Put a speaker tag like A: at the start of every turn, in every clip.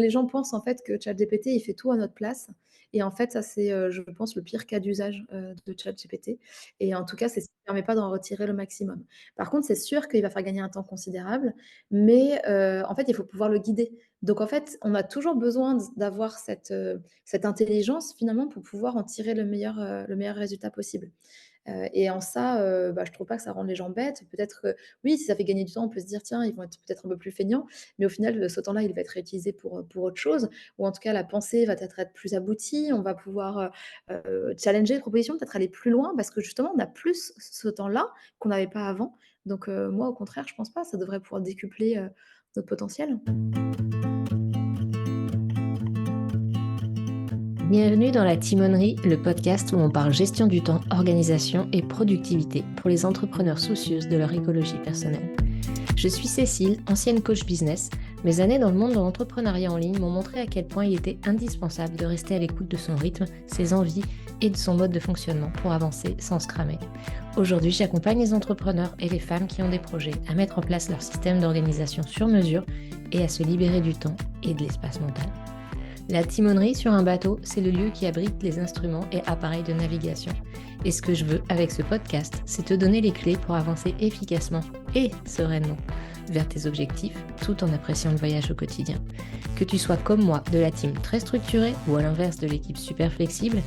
A: Les gens pensent en fait que ChatGPT, il fait tout à notre place et en fait ça c'est, je pense le pire cas d'usage, de ChatGPT et en tout cas c'est ce qui ne permet pas d'en retirer le maximum. Par contre, c'est sûr qu'il va faire gagner un temps considérable, mais en fait, il faut pouvoir le guider. Donc en fait, on a toujours besoin d'avoir cette intelligence finalement pour pouvoir en tirer le meilleur résultat possible. Et en ça, je trouve pas que ça rende les gens bêtes. Peut-être que oui, si ça fait gagner du temps, on peut se dire: «Tiens, ils vont être peut-être un peu plus feignants», mais au final, ce temps-là, il va être réutilisé pour autre chose ou en tout cas la pensée va peut-être être plus aboutie. On va pouvoir, challenger les propositions, peut-être aller plus loin parce que justement, on a plus ce temps-là qu'on n'avait pas avant. Donc moi, au contraire, je pense pas. Ça devrait pouvoir décupler, notre potentiel.
B: Bienvenue dans la Timonerie, le podcast où on parle gestion du temps, organisation et productivité pour les entrepreneurs soucieuses de leur écologie personnelle. Je suis Cécile, ancienne coach business. Mes années dans le monde de l'entrepreneuriat en ligne m'ont montré à quel point il était indispensable de rester à l'écoute de son rythme, ses envies et de son mode de fonctionnement pour avancer sans se cramer. Aujourd'hui, j'accompagne les entrepreneurs et les femmes qui ont des projets à mettre en place leur système d'organisation sur mesure et à se libérer du temps et de l'espace mental. La timonerie sur un bateau, c'est le lieu qui abrite les instruments et appareils de navigation. Et ce que je veux avec ce podcast, c'est te donner les clés pour avancer efficacement et sereinement vers tes objectifs, tout en appréciant le voyage au quotidien. Que tu sois comme moi, de la team très structurée ou à l'inverse de l'équipe super flexible,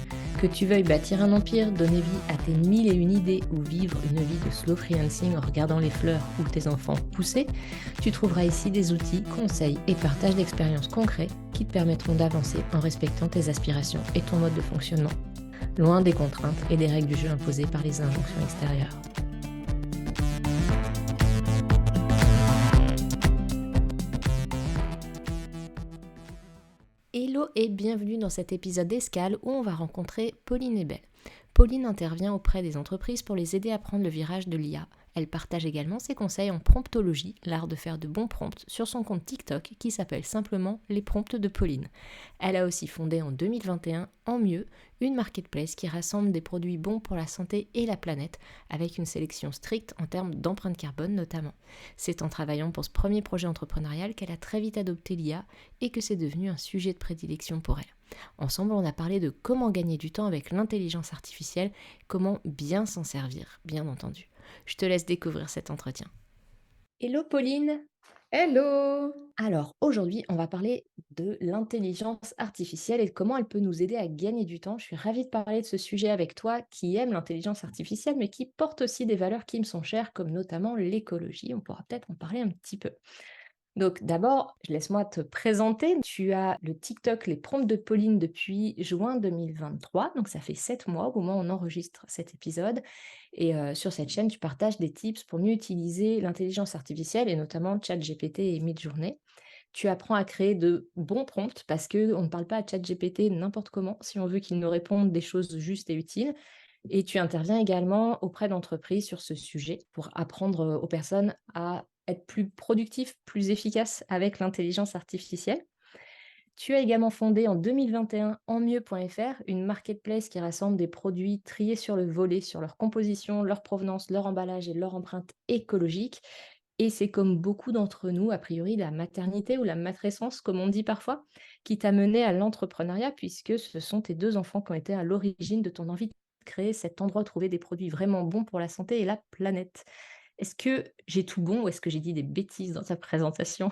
B: que tu veuilles bâtir un empire, donner vie à tes mille et une idées ou vivre une vie de slow freelancing en regardant les fleurs ou tes enfants pousser, tu trouveras ici des outils, conseils et partages d'expériences concrets qui te permettront d'avancer en respectant tes aspirations et ton mode de fonctionnement, loin des contraintes et des règles du jeu imposées par les injonctions extérieures. Hello et bienvenue dans cet épisode d'Escale où on va rencontrer Pauline Ebel. Pauline intervient auprès des entreprises pour les aider à prendre le virage de l'IA. Elle partage également ses conseils en promptologie, l'art de faire de bons prompts, sur son compte TikTok qui s'appelle simplement Les Prompts de Pauline. Elle a aussi fondé en 2021 En Mieux, une marketplace qui rassemble des produits bons pour la santé et la planète, avec une sélection stricte en termes d'empreinte carbone notamment. C'est en travaillant pour ce premier projet entrepreneurial qu'elle a très vite adopté l'IA et que c'est devenu un sujet de prédilection pour elle. Ensemble, on a parlé de comment gagner du temps avec l'intelligence artificielle, comment bien s'en servir, bien entendu. Je te laisse découvrir cet entretien. Hello Pauline.
A: Hello!
B: Alors aujourd'hui, on va parler de l'intelligence artificielle et de comment elle peut nous aider à gagner du temps. Je suis ravie de parler de ce sujet avec toi qui aime l'intelligence artificielle mais qui porte aussi des valeurs qui me sont chères comme notamment l'écologie. On pourra peut-être en parler un petit peu. Donc d'abord, laisse-moi te présenter. Tu as le TikTok Les Prompts de Pauline depuis juin 2023, donc ça fait 7 mois au moment où on enregistre cet épisode. Et sur cette chaîne, tu partages des tips pour mieux utiliser l'intelligence artificielle et notamment ChatGPT et Midjourney. Tu apprends à créer de bons prompts parce qu'on ne parle pas à ChatGPT n'importe comment si on veut qu'il nous réponde des choses justes et utiles. Et tu interviens également auprès d'entreprises sur ce sujet pour apprendre aux personnes à être plus productifs, plus efficaces avec l'intelligence artificielle. Tu as également fondé en 2021 enmieux.fr, une marketplace qui rassemble des produits triés sur le volet, sur leur composition, leur provenance, leur emballage et leur empreinte écologique. Et c'est comme beaucoup d'entre nous, a priori, la maternité ou la matrescence, comme on dit parfois, qui t'a mené à l'entrepreneuriat, puisque ce sont tes deux enfants qui ont été à l'origine de ton envie de créer cet endroit où trouver des produits vraiment bons pour la santé et la planète. Est-ce que j'ai tout bon ou est-ce que j'ai dit des bêtises dans ta présentation?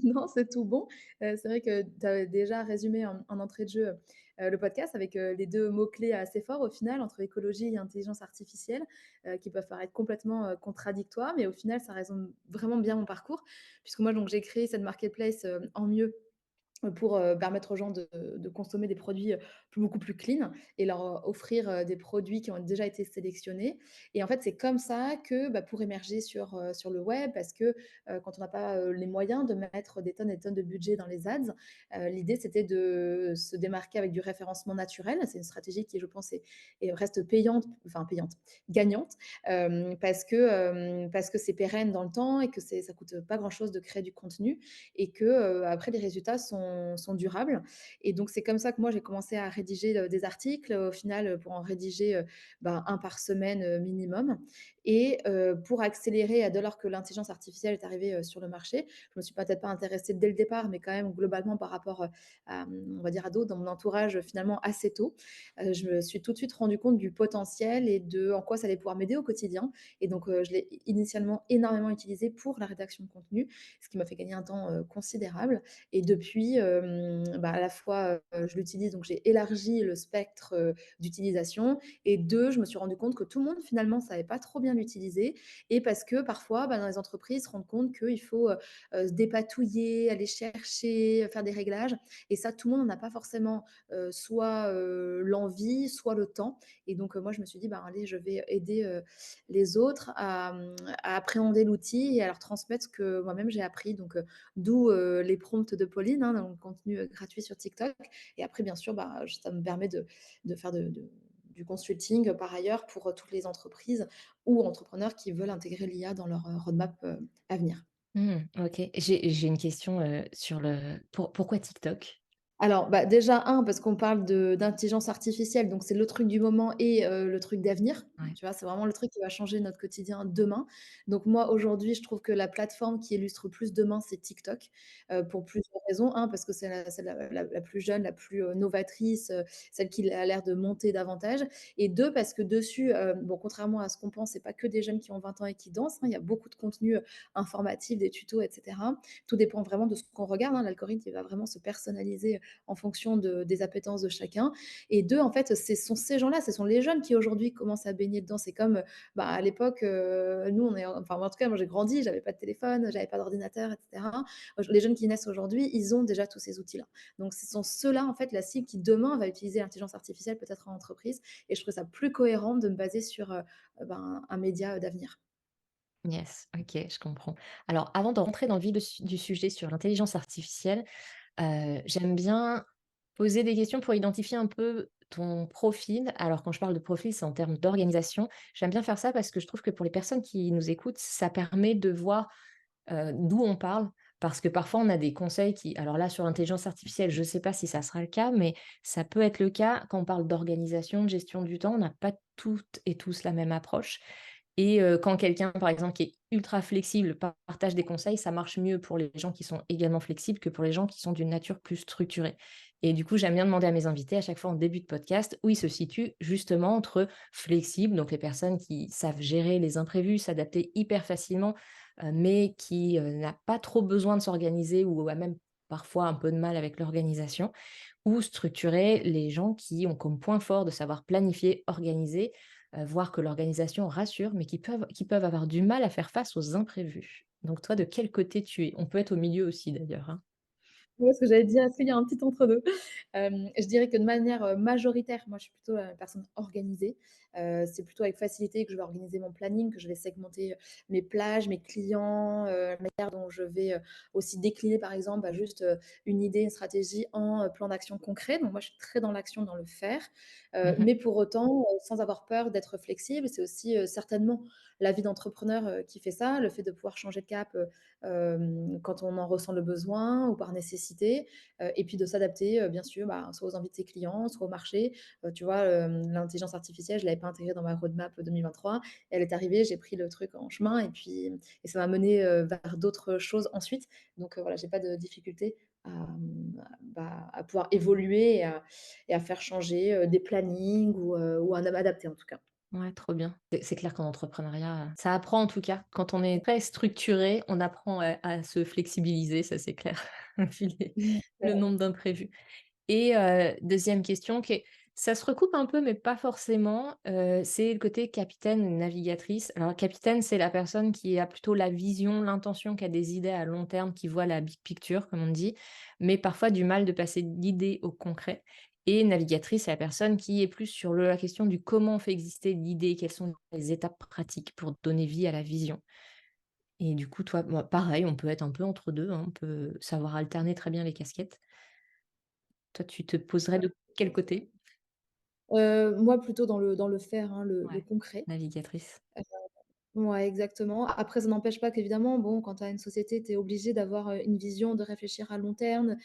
A: Non, c'est tout bon. C'est vrai que tu as déjà résumé en entrée de jeu, le podcast avec, les 2 mots-clés assez forts au final entre écologie et intelligence artificielle, qui peuvent paraître complètement, contradictoires, mais au final ça résume vraiment bien mon parcours. Puisque moi donc j'ai créé cette marketplace, En Mieux pour, permettre aux gens de consommer des produits, beaucoup plus clean et leur offrir, des produits qui ont déjà été sélectionnés et en fait, c'est comme ça que, pour émerger sur le web parce que, quand on n'a pas, les moyens de mettre des tonnes et des tonnes de budget dans les ads, l'idée c'était de se démarquer avec du référencement naturel. C'est une stratégie qui, je pense, est reste payante, enfin payante, gagnante, parce que c'est pérenne dans le temps et que ça coûte pas grand chose de créer du contenu et que, après les résultats sont durables et donc c'est comme ça que moi j'ai commencé à rédiger, des articles, au final, pour en rédiger, 1 par semaine, minimum et pour accélérer, dès lors que l'intelligence artificielle est arrivée, sur le marché, je me suis peut-être pas intéressée dès le départ, mais quand même globalement par rapport, on va dire à d'autres dans mon entourage, finalement assez tôt. Je me suis tout de suite rendu compte du potentiel et de en quoi ça allait pouvoir m'aider au quotidien et donc je l'ai initialement énormément utilisé pour la rédaction de contenu, ce qui m'a fait gagner un temps, considérable et depuis, à la fois, je l'utilise donc j'ai élargi le spectre, d'utilisation et 2, je me suis rendu compte que tout le monde finalement savait pas trop bien l'utiliser et parce que parfois, dans les entreprises, se rendent compte qu'il faut, se dépatouiller, aller chercher, faire des réglages et ça, tout le monde n'en a pas forcément, soit, l'envie, soit le temps et donc moi je me suis dit: «Ben allez, je vais aider, les autres à appréhender l'outil et à leur transmettre ce que moi-même j'ai appris», donc d'où, les prompts de Pauline, hein, dans le contenu, gratuit sur TikTok et après bien sûr, ça me permet de faire du consulting, par ailleurs pour, toutes les entreprises ou entrepreneurs qui veulent intégrer l'IA dans leur, roadmap, à venir.
B: Mmh, OK. J'ai une question, sur le pourquoi TikTok?
A: Alors, déjà parce qu'on parle de d'intelligence artificielle, donc c'est le truc du moment et le truc d'avenir.
B: Ouais.
A: Tu vois? C'est vraiment le truc qui va changer notre quotidien demain. Donc moi, aujourd'hui, je trouve que la plateforme qui illustre le plus demain, c'est TikTok, pour plusieurs raisons. Parce que c'est la plus jeune, la plus, novatrice, celle qui a l'air de monter davantage et 2 parce que dessus, bon, contrairement à ce qu'on pense, c'est pas que des jeunes qui ont 20 ans et qui dansent, hein. Il y a beaucoup de contenus, informatifs, des tutos et cetera. Tout dépend vraiment de ce qu'on regarde, hein. L'algorithme, il va vraiment se personnaliser, en fonction des appétences de chacun et 2 en fait, ce sont ces gens-là, ce sont les jeunes qui aujourd'hui commencent à baigner dedans. C'est comme, à l'époque, nous on est enfin moi en tout cas, moi j'ai grandi, j'avais pas de téléphone, j'avais pas d'ordinateur et cetera. Les jeunes qui naissent aujourd'hui, ils ont déjà tous ces outils-là. Donc ce sont ceux-là en fait la cible qui demain va utiliser l'intelligence artificielle peut-être en entreprise et je trouve ça plus cohérent de me baser sur, un média, d'avenir.
B: Yes, OK, je comprends. Alors avant de rentrer dans le vif du sujet sur l'intelligence artificielle, j'aime bien poser des questions pour identifier un peu ton profil. Alors quand je parle de profil, c'est en termes d'organisation. J'aime bien faire ça parce que je trouve que pour les personnes qui nous écoutent, ça permet de voir, d'où on parle. Parce que parfois on a des conseils qui alors là sur l'intelligence artificielle, je ne sais pas si ça sera le cas, mais ça peut être le cas quand on parle d'organisation, de gestion du temps, on n'a pas toutes et tous la même approche. Et quand quelqu'un, par exemple, qui est ultra flexible partage des conseils, ça marche mieux pour les gens qui sont également flexibles que pour les gens qui sont d'une nature plus structurée. Et du coup, j'aime bien demander à mes invités à chaque fois en début de podcast où ils se situent justement entre flexibles, donc les personnes qui savent gérer les imprévus, s'adapter hyper facilement, mais qui, n'a pas trop besoin de s'organiser ou a même parfois un peu de mal avec l'organisation, ou structurer les gens qui ont comme point fort de savoir planifier, organiser, voir que l'organisation rassure, mais qui peuvent avoir du mal à faire face aux imprévus. Donc toi, de quel côté tu es? On peut être au milieu aussi d'ailleurs, hein.
A: Ouais, ce que j'allais dire, est-ce qu'il y a un petit entre-deux? Je dirais que de manière, majoritaire, moi, je suis plutôt, une personne organisée. C'est plutôt avec facilité que je vais organiser mon planning, que je vais segmenter, mes plages, mes clients, la manière dont je vais, aussi décliner, par exemple, juste, une idée, une stratégie en, plan d'action concret. Donc moi, je suis très dans l'action, dans le faire,
B: Mmh.
A: mais pour autant, sans avoir peur d'être flexible. C'est aussi, certainement la vie d'entrepreneur, qui fait ça, le fait de pouvoir changer de cap, quand on en ressent le besoin ou par nécessité, et puis de s'adapter, bien sûr, soit aux envies de ses clients, soit au marché. Tu vois, l'intelligence artificielle, je ne l'avais pas intégrée dans ma roadmap 2023. Elle est arrivée, j'ai pris le truc en chemin et ça m'a mené vers d'autres choses ensuite. Donc voilà, j'ai pas de difficulté à, à pouvoir évoluer et à faire changer, des plannings ou à m'adapter en tout cas.
B: Ouais, trop bien. C'est clair qu'en entrepreneuriat, ça apprend en tout cas. Quand on est très structuré, on apprend à se flexibiliser, ça c'est clair, vu
A: Mmh.
B: le nombre d'imprévus. Et 2e question qui est ça se recoupe un peu, mais pas forcément, c'est le côté capitaine et navigatrice. Alors capitaine, c'est la personne qui a plutôt la vision, l'intention, qui a des idées à long terme, qui voit la big picture, comme on dit, mais parfois du mal de passer de l'idée au concret. Et navigatrice, c'est la personne qui est plus sur la question du comment on fait exister l'idée, quelles sont les étapes pratiques pour donner vie à la vision. Et du coup, toi, moi, pareil, on peut être un peu entre 2, hein, on peut savoir alterner très bien les casquettes. Toi, tu te poserais de quel côté?
A: Moi plutôt dans le faire, hein, le
B: Ouais,
A: concret.
B: navigatrice.
A: Ouais, exactement. Après, ça n'empêche pas qu'évidemment, bon, quand tu as une société, tu es obligé d'avoir, une vision, de réfléchir à long terme.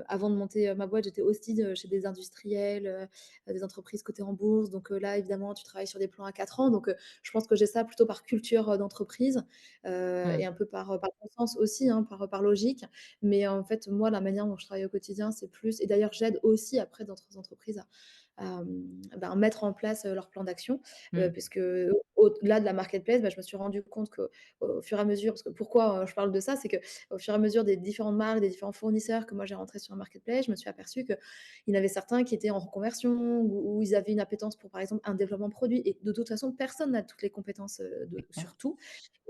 A: Avant de monter, ma boîte, j'étais aussi, chez des industriels, des entreprises cotées en bourse. Donc, là, évidemment, tu travailles sur des plans à 4 ans. Donc, je pense que j'ai ça plutôt par culture, d'entreprise,
B: Mmh.
A: et un peu par bon sens aussi, hein, par logique. Mais en fait, moi, la manière dont je travaille au quotidien, c'est plus et d'ailleurs, j'aide aussi après d'autres entreprises à mettre en place, leur plan d'action,
B: Mmh.
A: puisque au-delà de la marketplace, je me suis rendu compte qu'au fur et à mesure parce que pourquoi, je parle de ça? C'est qu'au fur et à mesure des différentes marques, des différents fournisseurs que moi j'ai rentrés sur un marketplace, je me suis aperçue qu'il y en avait certains qui étaient en reconversion ou ils avaient une appétence pour, par exemple, un développement de produit et de toute façon, personne n'a toutes les compétences, de
B: D'accord.
A: sur tout.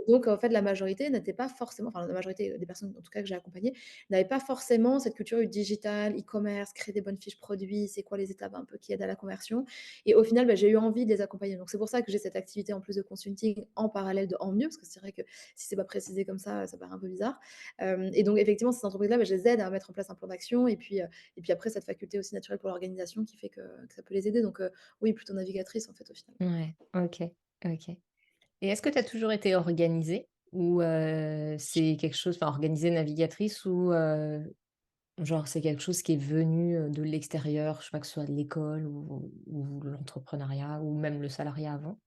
A: Donc en fait, la majorité n'était pas forcément enfin la majorité des personnes en tout cas que j'ai accompagnées, n'avaient pas forcément cette culture du digital, e-commerce, créer des bonnes fiches produits, c'est quoi les étapes un peu qui aident à la conversion et au final, j'ai eu envie de les accompagner. Donc c'est pour ça que j'ai cette activité en plus de consulting en parallèle de En Mieux, parce que c'est vrai que si c'est pas précisé comme ça paraît un peu bizarre. Et donc effectivement, ces entreprises-là, je les aide à mettre en place un plan d'action et puis après cette faculté aussi naturelle pour l'organisation qui fait que ça peut les aider. Donc oui, plutôt navigatrice en fait au final.
B: Ouais, OK, OK. Et est-ce que tu as toujours été organisée ou c'est quelque chose enfin organisée navigatrice ou genre c'est quelque chose qui est venu, de l'extérieur, je sais pas, que ce soit de l'école ou l'entrepreneuriat ou même le salariat avant?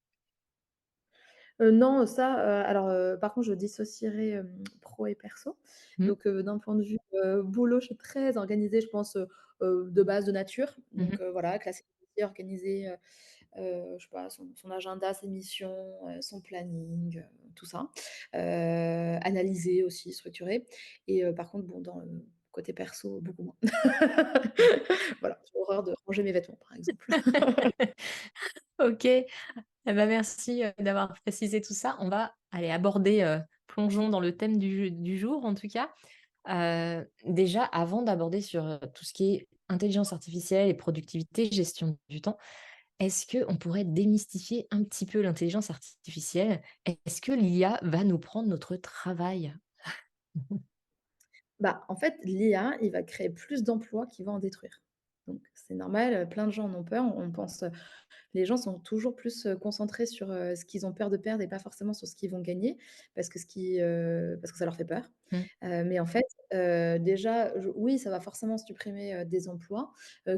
A: Non, ça, alors, par contre, je dissocierais, pro et perso.
B: Mmh.
A: Donc, d'un point de vue, boulot, je suis très organisée, je pense, de base, de nature.
B: Mmh mh.
A: Donc, voilà, classique, organiser, je sais pas, son agenda, ses missions, son planning, tout ça. Analyser aussi, structurer et par contre, bon, dans le côté perso, beaucoup moins. Voilà, j'ai horreur de ranger mes vêtements, par exemple.
B: OK. Eh bah, merci, d'avoir précisé tout ça. On va aller aborder, plongeons dans le thème du jour en tout cas. Déjà avant d'aborder sur, tout ce qui est intelligence artificielle et productivité, gestion du temps, est-ce qu'on pourrait démystifier un petit peu l'intelligence artificielle? Est-ce que l'IA va nous prendre notre travail?
A: En fait, l'IA, il va créer plus d'emplois qu'il va en détruire. Donc c'est normal, plein de gens en ont peur. On pense, les gens sont toujours plus, concentrés sur, ce qu'ils ont peur de perdre et pas forcément sur ce qu'ils vont gagner parce que ça leur fait peur.
B: Mmh,
A: Mais en fait, déjà, oui, ça va forcément supprimer, des emplois,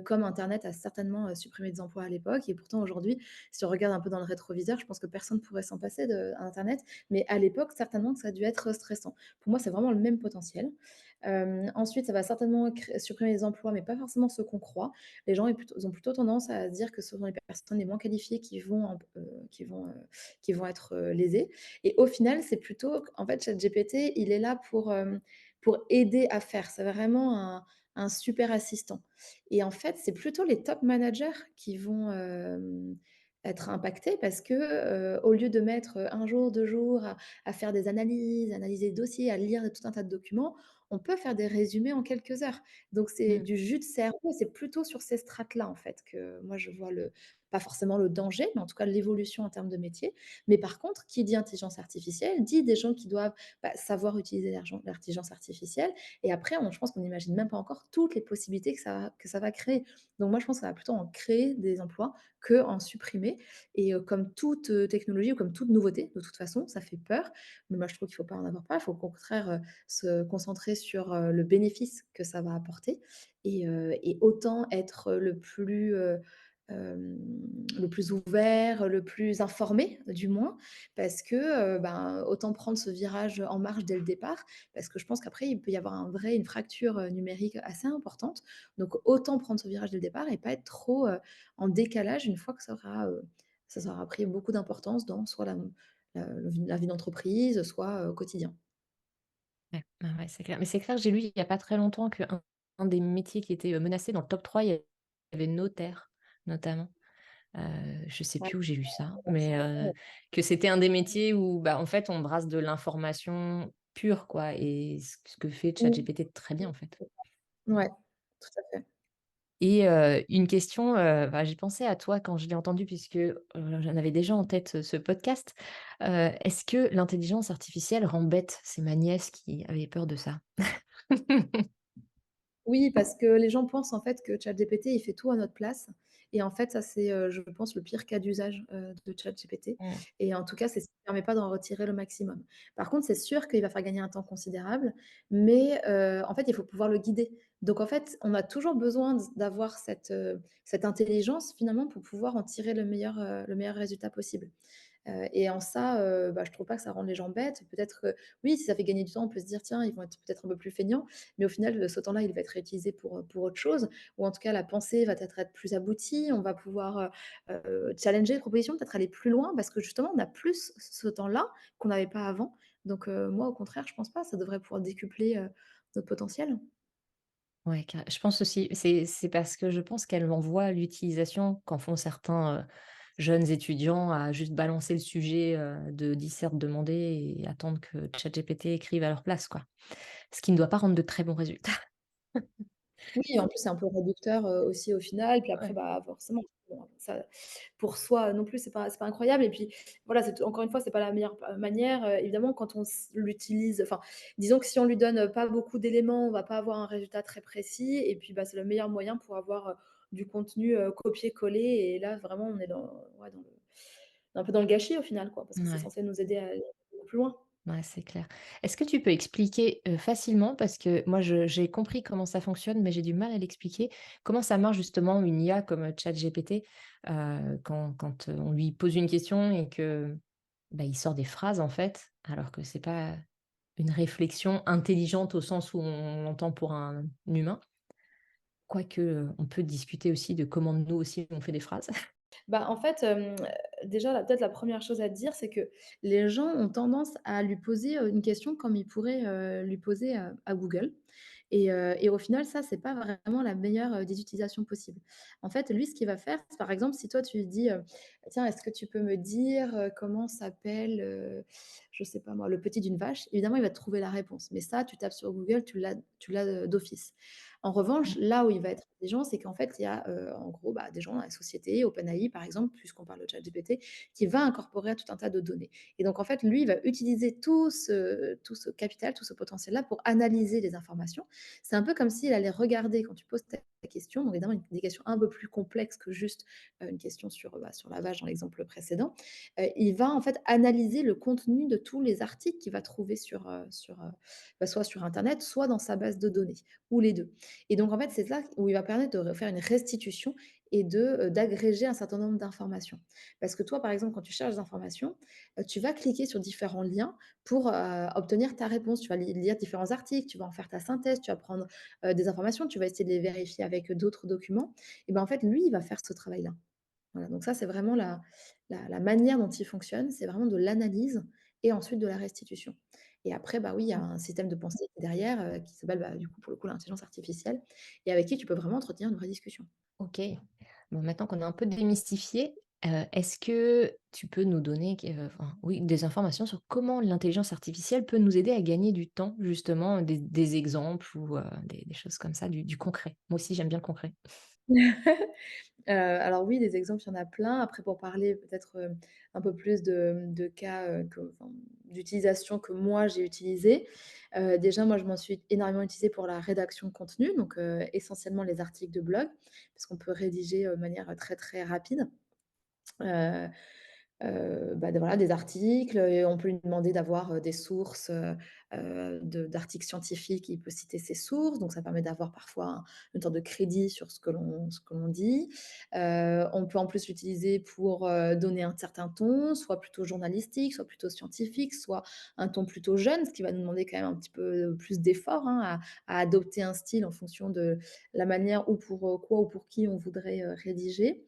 A: comme internet a certainement, supprimé des emplois à l'époque et pourtant aujourd'hui, si on regarde un peu dans le rétroviseur, je pense que personne ne pourrait s'en passer d'internet, mais à l'époque, certainement que ça a dû être stressant. Pour moi, c'est vraiment le même potentiel. Ensuite, ça va certainement supprimer des emplois, mais pas forcément ceux qu'on croit. Les gens ils ont plutôt tendance à se dire que ce sont les personnes les moins qualifiées qui vont être, lésées et au final, c'est plutôt en fait, ChatGPT, il est là pour aider à faire. C'est vraiment un super assistant et en fait, c'est plutôt les top managers qui vont, être impactés parce que, au lieu de mettre, 1 jour, 2 jours à faire des analyses, analyser des dossiers, à lire tout un tas de documents, on peut faire des résumés en quelques heures. Donc c'est
B: mmh.
A: du jus de cerveau et c'est plutôt sur ces strates-là, en fait, que moi je vois pas forcément le danger, mais en tout cas l'évolution en termes de métier. Mais par contre, qui dit intelligence artificielle, dit des gens qui doivent, savoir utiliser l'intelligence artificielle et après je pense qu'on n'imagine même pas encore toutes les possibilités que ça va créer. Donc moi je pense que ça va plutôt en créer des emplois qu'en supprimer et comme toute, technologie ou comme toute nouveauté, de toute façon, ça fait peur. Mais moi je trouve qu'il ne faut pas en avoir peur, il faut au contraire, se concentrer sur, le bénéfice que ça va apporter et autant être le plus ouvert, le plus informé du moins, parce que, autant prendre ce virage en marche dès le départ, parce que je pense qu'après il peut y avoir une fracture, numérique assez importante. Donc autant prendre ce virage dès le départ et pas être trop, en décalage une fois que ça aura pris beaucoup d'importance dans soit la vie d'entreprise, soit, au quotidien.
B: Ouais, ouais, ouais, c'est clair. Mais c'est clair, j'ai lu il y a pas très longtemps qu'un un des métiers qui était, menacé dans le top 3, il y avait notaire, notamment. Je sais
A: Ouais,
B: plus où j'ai lu ça, mais
A: ouais.
B: que c'était un des métiers où, bah, en fait, on brasse de l'information pure, quoi et ce que fait
A: Mmh.
B: ChatGPT très bien, en fait.
A: Ouais, tout à fait.
B: Et une question, bah, j'ai pensé à toi quand je l'ai entendu puisque, j'en avais déjà en tête, ce podcast. Est-ce que l'intelligence artificielle rend bête? C'est ma nièce qui avait peur de ça.
A: Oui, parce que les gens pensent en fait que ChatGPT, il fait tout à notre place et en fait ça c'est, je pense le pire cas d'usage, de ChatGPT
B: Mmh.
A: et en tout cas c'est ce qui permet pas d'en retirer le maximum. Par contre, c'est sûr qu'il va faire gagner un temps considérable, mais en fait, il faut pouvoir le guider. Donc en fait, on a toujours besoin d'avoir cette intelligence finalement pour pouvoir en tirer le meilleur résultat possible. Et en ça, bah, je trouve pas que ça rende les gens bêtes. Peut-être que oui, si ça fait gagner du temps, on peut se dire: «Tiens, ils vont être peut-être un peu plus feignants», mais au final, ce temps-là, il va être réutilisé pour autre chose ou en tout cas la pensée va peut-être être plus aboutie. On va pouvoir, challenger les propositions, peut-être aller plus loin parce que justement, on a plus ce temps-là qu'on n'avait pas avant. Donc moi, au contraire, je pense pas. Ça devrait pouvoir décupler, notre potentiel.
B: Ouais, je pense aussi, c'est parce que je pense qu'elle en voit l'utilisation qu'en font certains, jeunes étudiants à juste balancer le sujet, de dissert demandé et attendre que ChatGPT écrive à leur place, quoi. Ce qui ne doit pas rendre de très bons résultats.
A: Oui, en plus, c'est un peu réducteur, aussi au final. Puis après,
B: Ouais.
A: bah, forcément, bon, ça pour soi non plus, c'est pas incroyable et puis voilà, c'est encore une fois, c'est pas la meilleure manière, évidemment quand on l'utilise enfin, disons que si on lui donne, pas beaucoup d'éléments, on va pas avoir un résultat très précis et puis, bah, c'est le meilleur moyen pour avoir, du contenu, copié-collé et là, vraiment, on est dans ouais, un peu dans le gâchis au final, quoi, parce que c'est
B: Ouais.
A: censé nous aider à aller beaucoup plus loin.
B: Ouais, c'est clair. Est-ce que tu peux expliquer, facilement, parce que moi j'ai compris comment ça fonctionne, mais j'ai du mal à l'expliquer, comment ça marche justement une IA comme, ChatGPT, quand, on lui pose une question et que, bah, il sort des phrases en fait, alors que c'est pas une réflexion intelligente au sens où on l'entend pour un humain? Quoique, on peut discuter aussi de comment nous aussi on fait des phrases.
A: Bah, en fait, déjà, peut-être la première chose à dire, c'est que les gens ont tendance à lui poser, une question comme ils pourraient, lui poser, à Google et au final, ça, c'est pas vraiment la meilleure, des utilisations possibles. En fait, lui, ce qu'il va faire, c'est par exemple, si toi, tu lui dis, «Tiens, est-ce que tu peux me dire, comment s'appelle, je sais pas moi, le petit d'une vache?» évidemment, il va te trouver la réponse, mais ça, tu tapes sur Google, tu l'as, d'office. En revanche, là où il va être intelligent, c'est qu'en fait, il y a, en gros, bah, des gens dans la société, OpenAI par exemple, puisqu'on parle de ChatGPT, qui va incorporer tout un tas de données. Et donc en fait, lui, il va utiliser tout ce capital, tout ce potentiel-là pour analyser les informations. C'est un peu comme s'il allait regarder quand tu poses ta question, donc évidemment des questions un peu plus complexes que juste, une question sur, bah, sur la vache dans l'exemple précédent. Il va en fait analyser le contenu de tous les articles qu'il va trouver bah, soit sur internet, soit dans sa base de données ou les 2. Et donc en fait, c'est là où il va permettre de faire une restitution et d'agréger un certain nombre d'informations. Parce que toi, par exemple, quand tu cherches des informations, tu vas cliquer sur différents liens pour, obtenir ta réponse. Tu vas lire différents articles, tu vas en faire ta synthèse, tu vas prendre, des informations, tu vas essayer de les vérifier avec, d'autres documents et ben, en fait, lui, il va faire ce travail-là. Voilà, donc ça, c'est vraiment la manière dont il fonctionne, c'est vraiment de l'analyse et ensuite de la restitution. Et après, bah, oui, il y a un système de pensée derrière, qui s'appelle, bah, du coup, pour le coup, l'intelligence artificielle et avec qui tu peux vraiment entretenir une vraie discussion.
B: OK. Bon, maintenant qu'on a un peu démystifié, est-ce que tu peux nous donner enfin, oui, des informations sur comment l'intelligence artificielle peut nous aider à gagner du temps, justement, des exemples ou des choses comme ça, du concret? Moi aussi, j'aime bien le concret.
A: Alors oui, des exemples, il y en a plein. Après pour parler peut-être, un peu plus de cas, d'utilisation que moi j'ai utilisé. Déjà moi je m'en suis énormément utilisée pour la rédaction de contenu, donc essentiellement les articles de blog, parce qu'on peut rédiger, de manière très, très rapide. Heu bah, voilà, des articles et on peut lui demander d'avoir, des sources, d'articles scientifiques. Il peut citer ses sources, donc ça permet d'avoir parfois une sorte de crédit sur ce que l'on dit. On peut en plus l'utiliser pour, donner un certain ton, soit plutôt journalistique, soit plutôt scientifique, soit un ton plutôt jeune, ce qui va nous demander quand même un petit peu plus d'effort, hein, à adopter un style en fonction de la manière ou pour, quoi ou pour qui on voudrait, rédiger.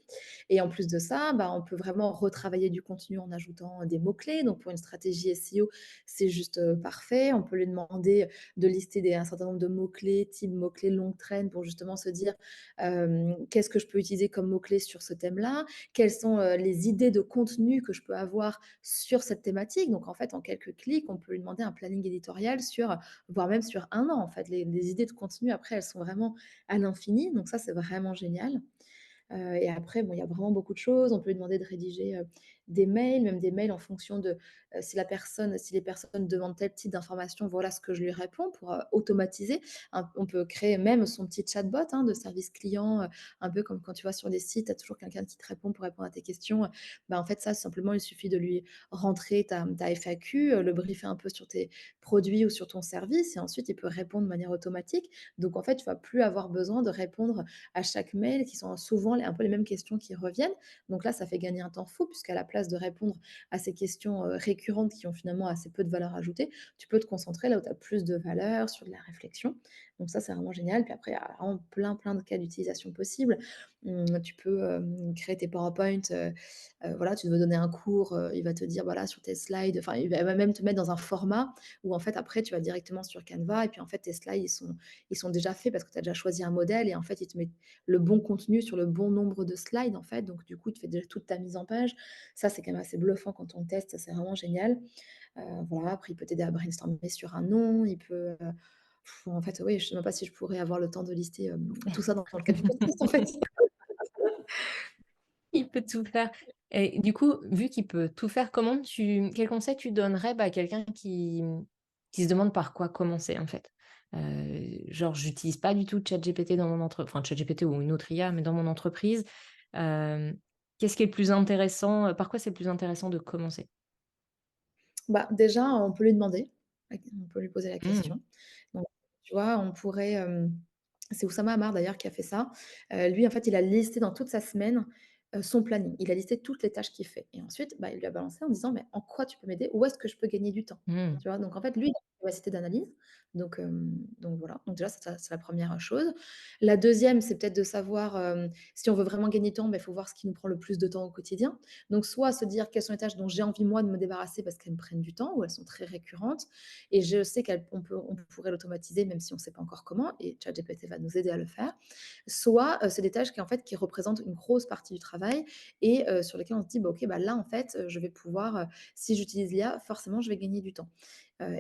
A: Et en plus de ça, bah, on peut vraiment retravailler du contenu en ajoutant des mots-clés. Donc pour une stratégie SEO, c'est juste, parfait. On peut lui demander de lister un certain nombre de mots-clés, type mots-clés longue traîne pour justement se dire, «Qu'est-ce que je peux utiliser comme mots-clés sur ce thème-là? Quelles sont, les idées de contenu que je peux avoir sur cette thématique?» Donc en fait, en quelques clics, on peut lui demander un planning éditorial sur voire même sur un an en fait. Les idées de contenu après, elles sont vraiment à l'infini, donc ça, c'est vraiment génial. Et après, bon, il y a vraiment beaucoup de choses. On peut lui demander de rédiger, des mails, même des mails en fonction de, si les personnes demandent tel type d'information, voilà ce que je lui réponds pour, automatiser. On peut créer même son petit chatbot, hein, de service client, un peu comme quand tu vas sur des sites, tu as toujours quelqu'un qui te répond pour répondre à tes questions. Bah, en fait, ça, simplement, il suffit de lui rentrer ta FAQ, le briefer un peu sur tes produits ou sur ton service et ensuite il peut répondre de manière automatique. Donc en fait, tu vas plus avoir besoin de répondre à chaque mail qui sont souvent un peu les mêmes questions qui reviennent. Donc là, ça fait gagner un temps fou puisqu'à la place de répondre à ces questions, récurrentes qui ont finalement assez peu de valeur ajoutée, tu peux te concentrer là où tu as plus de valeur, sur de la réflexion. Donc ça, c'est vraiment génial. Puis après, il y a vraiment plein, plein de cas d'utilisation possibles. Tu peux, créer tes PowerPoint, voilà, tu veux donner un cours, il va te dire, voilà, sur tes slides, enfin, il va même te mettre dans un format où, en fait, après, tu vas directement sur Canva et puis, en fait, tes slides, ils sont déjà faits parce que tu as déjà choisi un modèle et en fait, il te met le bon contenu sur le bon nombre de slides, en fait. Donc du coup, tu fais déjà toute ta mise en page. Ça, c'est quand même assez bluffant quand on le teste, ça, c'est vraiment génial. Voilà, après, il peut t'aider à brainstormer sur un nom, il peut, en fait, oui, je sais même pas si je pourrais avoir le temps de lister, tout ça dans le cadre du podcast, en fait.
B: Il peut tout faire et du coup, vu qu'il peut tout faire, quel conseil tu donnerais, bah, à quelqu'un qui se demande par quoi commencer, en fait? Genre, j'utilise pas du tout ChatGPT dans mon enfin ChatGPT ou une autre IA, mais dans mon entreprise. Hem, Qu'est-ce qui est le plus intéressant, par quoi c'est le plus intéressant de commencer?
A: Bah, déjà, on peut lui demander, on peut lui poser la
B: Mmh.
A: question. Donc, tu vois, on pourrait, c'est Oussama Hamar d'ailleurs qui a fait ça. Lui, en fait, il a listé dans toute sa semaine, son planning. Il a listé toutes les tâches qu'il fait et ensuite, bah, il lui a balancé en disant: «Mais en quoi tu peux m'aider? Où est-ce que je peux gagner du temps?»
B: Mmh.
A: Tu vois? Donc en fait, lui, il a une capacité d'analyse, donc voilà. Donc déjà, c'est la première chose. La deuxième, c'est peut-être de savoir, si on veut vraiment gagner du temps, bah, il faut voir ce qui nous prend le plus de temps au quotidien. Donc soit se dire quelles sont les tâches dont j'ai envie moi de me débarrasser parce qu'elles me prennent du temps ou elles sont très récurrentes et je sais qu'on pourrait l'automatiser même si on ne sait pas encore comment et ChatGPT va nous aider à le faire. Soit, c'est des tâches qui en fait qui représentent une grosse partie du travail et sur lesquelles on se dit: «Bah, OK, bah, là en fait, je vais pouvoir, si j'utilise l'IA, forcément je vais gagner du temps».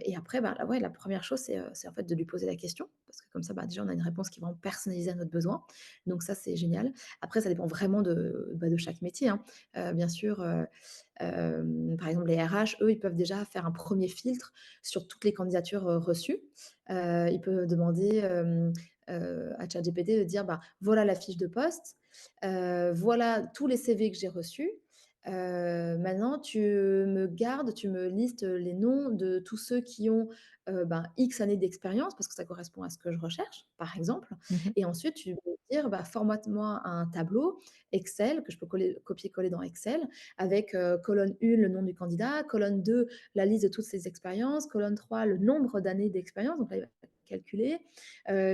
A: Et après, bah, là, ouais, la première chose, c'est en fait de lui poser la question parce que comme ça, bah, déjà on a une réponse qui est vraiment personnalisée à notre besoin. Donc ça, c'est génial. Après ça dépend vraiment de chaque métier, hein. Bien sûr, par exemple, les RH, eux, ils peuvent déjà faire un premier filtre sur toutes les candidatures, reçues. Ils peuvent demander, à ChatGPT de dire: «Bah, voilà la fiche de poste, voilà tous les CV que j'ai reçus. Maintenant tu me listes les noms de tous ceux qui ont, ben, X années d'expérience», parce que ça correspond à ce que je recherche, par exemple.
B: Mmh.
A: Et ensuite tu peux dire: «Bah, formate-moi un tableau Excel» que je peux copier-coller dans Excel avec, colonne 1 le nom du candidat, colonne 2 la liste de toutes ses expériences, colonne 3 le nombre d'années d'expérience, donc là, il va calculer,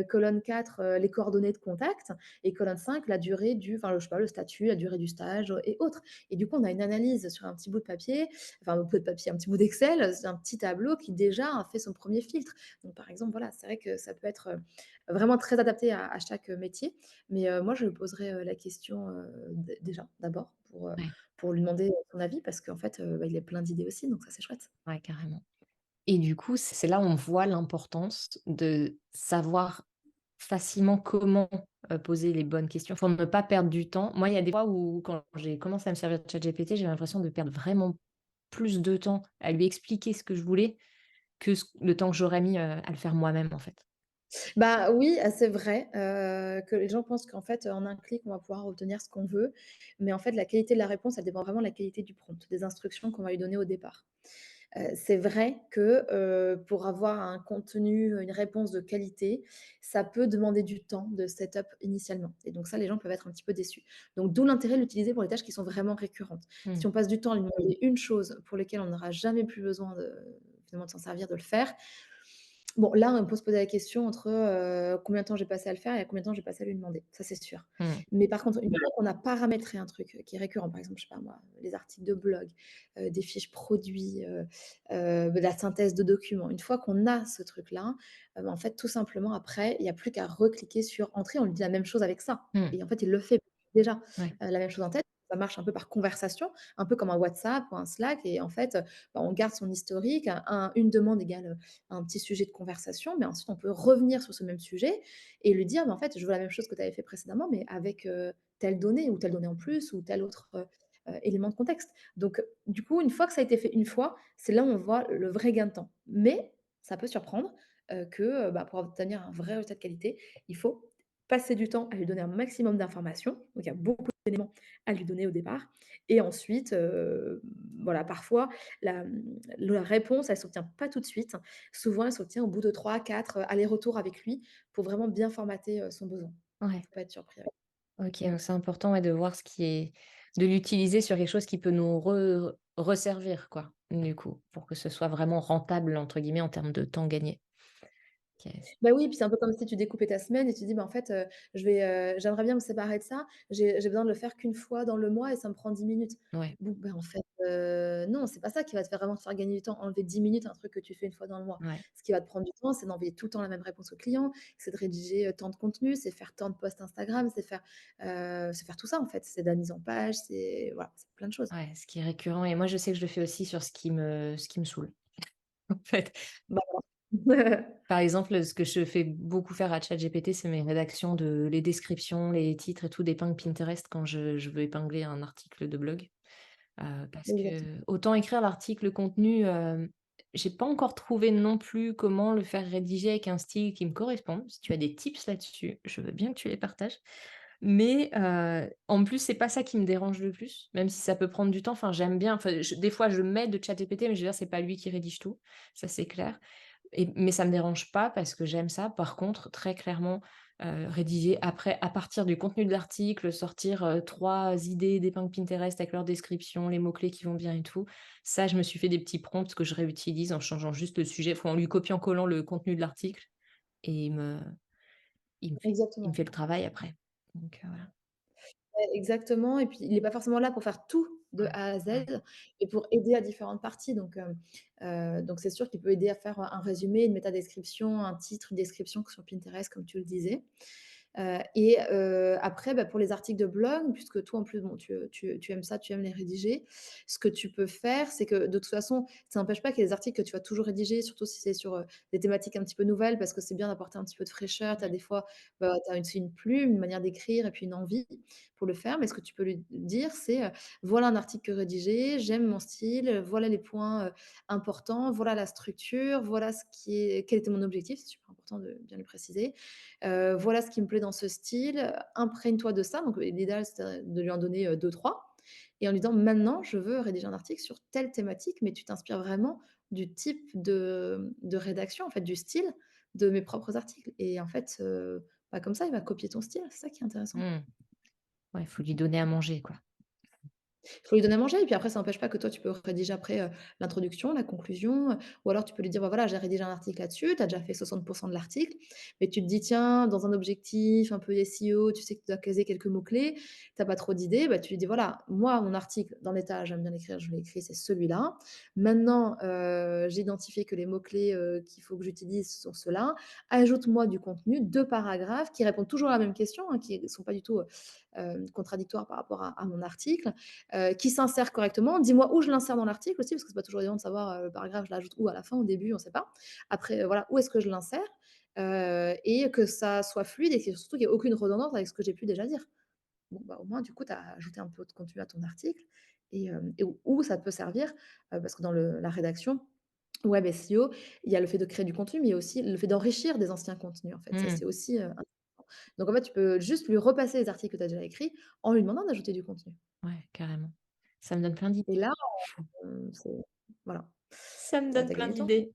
A: colonne 4 les coordonnées de contact et colonne 5 la durée enfin, je sais pas, le statut, la durée du stage, et autres. Et du coup, on a une analyse sur un petit bout de papier, enfin, un bout de papier, un petit bout d'Excel, c'est un petit tableau qui déjà a fait son premier filtre. Donc par exemple, voilà, c'est vrai que ça peut être, vraiment très adapté à chaque métier. Mais moi, je lui poserais, la question, déjà, d'abord
B: Ouais,
A: pour lui demander son avis parce qu'en fait, bah, il a plein d'idées aussi, donc ça, c'est chouette.
B: ouais, carrément. Et du coup, c'est là où on voit l'importance de savoir facilement comment, poser les bonnes questions pour ne pas perdre du temps. Moi, il y a des fois où quand j'ai commencé à me servir de ChatGPT, j'ai l'impression de perdre vraiment plus de temps à lui expliquer ce que je voulais que le temps que j'aurais mis, à le faire moi-même, en fait.
A: Bah, oui, c'est vrai, que les gens pensent qu'en fait, en un clic, on va pouvoir obtenir ce qu'on veut. Mais en fait, la qualité de la réponse, elle dépend vraiment de la qualité du prompt, des instructions qu'on va lui donner au départ. C'est vrai que, pour avoir un contenu, une réponse de qualité, ça peut demander du temps de setup initialement et donc ça, les gens peuvent être un petit peu déçus. Donc d'où l'intérêt de l'utiliser pour les tâches qui sont vraiment récurrentes. Si
B: Mmh.
A: on passe du temps à lui demander une chose pour lequel on n'aura jamais plus besoin finalement de s'en servir, de le faire, bon, là, on peut se poser la question entre, combien de temps j'ai passé à le faire et combien de temps j'ai passé à lui demander, ça c'est sûr.
B: Mmh.
A: Mais par contre, une fois qu'on a paramétré un truc, qui est récurrent, par exemple, je sais pas moi, les articles de blog, des fiches produits, de la synthèse de documents. Une fois qu'on a ce truc-là, en fait, tout simplement après, il y a plus qu'à recliquer sur entrée, on lui dit la même chose avec ça
B: Mmh.
A: et en fait, il le fait déjà,
B: Ouais.
A: la même chose en tête. Ça marche un peu par conversation, un peu comme un WhatsApp ou un Slack et en fait, bah, on garde son historique, une demande égale, un petit sujet de conversation, mais ensuite on peut revenir sur ce même sujet et lui dire: «Mais en fait, je veux la même chose que tu avais fait précédemment, mais avec, telle donnée ou telle donnée en plus ou telle autre, élément de contexte. Donc, du coup, une fois que ça a été fait une fois, c'est là où on voit le vrai gain de temps. Mais ça peut surprendre, que, pour obtenir un vrai résultat de qualité, il faut passer du temps à lui donner un maximum d'informations. Donc il y a beaucoup d'éléments à lui donner au départ et ensuite, voilà, parfois la réponse, elle s'obtient pas tout de suite. Souvent, elle s'obtient au bout de 3-4 allers-retours avec lui pour vraiment bien formater, son besoin.
B: Ouais.
A: Faut pas être surpris, ouais.
B: OK, donc c'est important, ouais, de voir ce qui est de l'utiliser sur quelque chose qui peut nous resservir, quoi, du coup, pour que ce soit vraiment «rentable» entre guillemets en termes de temps gagné. OK,
A: Bah, oui, puis c'est un peu comme si tu découpais ta semaine et tu dis: «Bah, en fait, j'aimerais bien me séparer de ça. J'ai besoin de le faire qu'une fois dans le mois et ça me prend 10 minutes».
B: ouais,
A: Bon, ben, en fait, non, c'est pas ça qui va te faire vraiment te faire gagner du temps. Enlever 10 minutes à un truc que tu fais une fois dans le mois.
B: ouais,
A: Ce qui va te prendre du temps, c'est d'envoyer tout le temps la même réponse au client, c'est de rédiger, tant de contenu, c'est faire tant de posts Instagram, c'est faire tout ça, en fait. C'est de la mise en page, c'est voilà, c'est plein de choses.
B: ouais, ce qui est récurrent et moi je sais que je le fais aussi sur ce qui me saoule, en fait.
A: Bah, voilà.
B: Par exemple, ce que je fais beaucoup faire à ChatGPT, c'est mes rédactions de les descriptions, les titres et tout d'épingles Pinterest quand je veux épingler un article de blog. Parce
A: Exactement.
B: que autant écrire l'article, le contenu, j'ai pas encore trouvé non plus comment le faire rédiger avec un style qui me corresponde. Si tu as des tips là-dessus, je veux bien que tu les partages. Mais, en plus, c'est pas ça qui me dérange le plus, même si ça peut prendre du temps. Enfin, j'aime bien, enfin, des fois, je m'aide de ChatGPT, mais je veux dire, c'est pas lui qui rédige tout, ça, c'est clair. Mais ça me dérange pas parce que j'aime ça. Par contre, très clairement, rédiger après à partir du contenu de l'article, sortir, 3 idées d'épingles Pinterest avec leur description, les mots-clés qui vont bien et tout. Ça, je me suis fait des petits prompts que je réutilise en changeant juste le sujet, enfin, en lui copiant-collant le contenu de l'article et il me fait
A: Exactement.
B: le travail après. Donc, voilà.
A: Ouais, exactement et puis il est pas forcément là pour faire tout de
B: Ouais,
A: A à Z
B: ouais.
A: et pour aider à différentes parties donc c'est sûr qu'il peut aider à faire un résumé, une métadescription, un titre, une description sur Pinterest comme tu le disais. Après, bah, pour les articles de blog, puisque toi en plus, bon, tu aimes ça, tu aimes les rédiger. Ce que tu peux faire, c'est que de toute façon, ça n'empêche pas qu'il y ait des articles que tu vas toujours rédiger, surtout si c'est sur, des thématiques un petit peu nouvelles parce que c'est bien d'apporter un petit peu de fraîcheur. Tu as
B: Mmh.
A: des fois, bah, tu as une plume, une manière d'écrire et puis une envie pour le faire. Mais ce que tu peux lui dire, c'est, «Voilà un article que rédigé, j'aime mon style, voilà les points, importants, voilà la structure, voilà ce qui est quel était mon objectif», c'est super important de bien le préciser. Voilà ce qui me plaît dans ce style, imprègne-toi de ça. Donc l'idéal, c'est de lui en donner, 2-3 et en lui disant: «Maintenant, je veux rédiger un article sur telle thématique», mais tu t'inspires vraiment du type de rédaction, en fait, du style de mes propres articles et en fait, bah, comme ça, il va copier ton style. C'est ça qui est intéressant.
B: Mmh. Ouais, il faut lui donner à manger, quoi.
A: Il faut lui donner à manger et puis après ça n'empêche pas que toi tu peux rédiger après, l'introduction, la conclusion, ou alors tu peux lui dire: «Bah, voilà, j'ai rédigé un article là-dessus», tu as déjà fait 60 de l'article, mais tu te dis: «Tiens, dans un objectif un peu SEO, tu sais que tu dois caser quelques mots-clés, tu as pas trop d'idées», bah, tu lui dis: «Voilà, moi mon article dans l'état, j'aime bien l'écrire, je l'ai écrit, c'est celui-là. Maintenant, j'ai identifié que les mots-clés, qu'il faut que j'utilise sont ceux-là. Ajoute-moi du contenu, 2 paragraphes qui répondent toujours à la même question, hein, qui ne sont pas du tout, contradictoires par rapport à mon article qui s'insère correctement. Dis-moi où je l'insère dans l'article aussi, parce que c'est pas toujours évident de savoir, le paragraphe, je l'ajoute où à la fin, au début, on sait pas. Après, voilà, où est-ce que je l'insère? Et que ça soit fluide et que surtout qu'il y ait aucune redondance avec ce que j'ai pu déjà dire. Bon, bah, au moins, du coup, tu as ajouté un peu de contenu à ton article et où ça peut servir, parce que dans la rédaction web SEO, il y a le fait de créer du contenu, mais il y a aussi le fait d'enrichir des anciens contenus, en fait. Ça,
B: Mmh.
A: c'est aussi, important. Donc en fait, tu peux juste lui repasser les articles que tu as déjà écrits en lui demandant d'ajouter du contenu
B: Ouais, carrément. Ça me donne plein
A: et
B: d'idées.
A: là c'est voilà,
B: Ça me
A: tu
B: donne
A: as
B: plein
A: gagné du temps.
B: d'idées.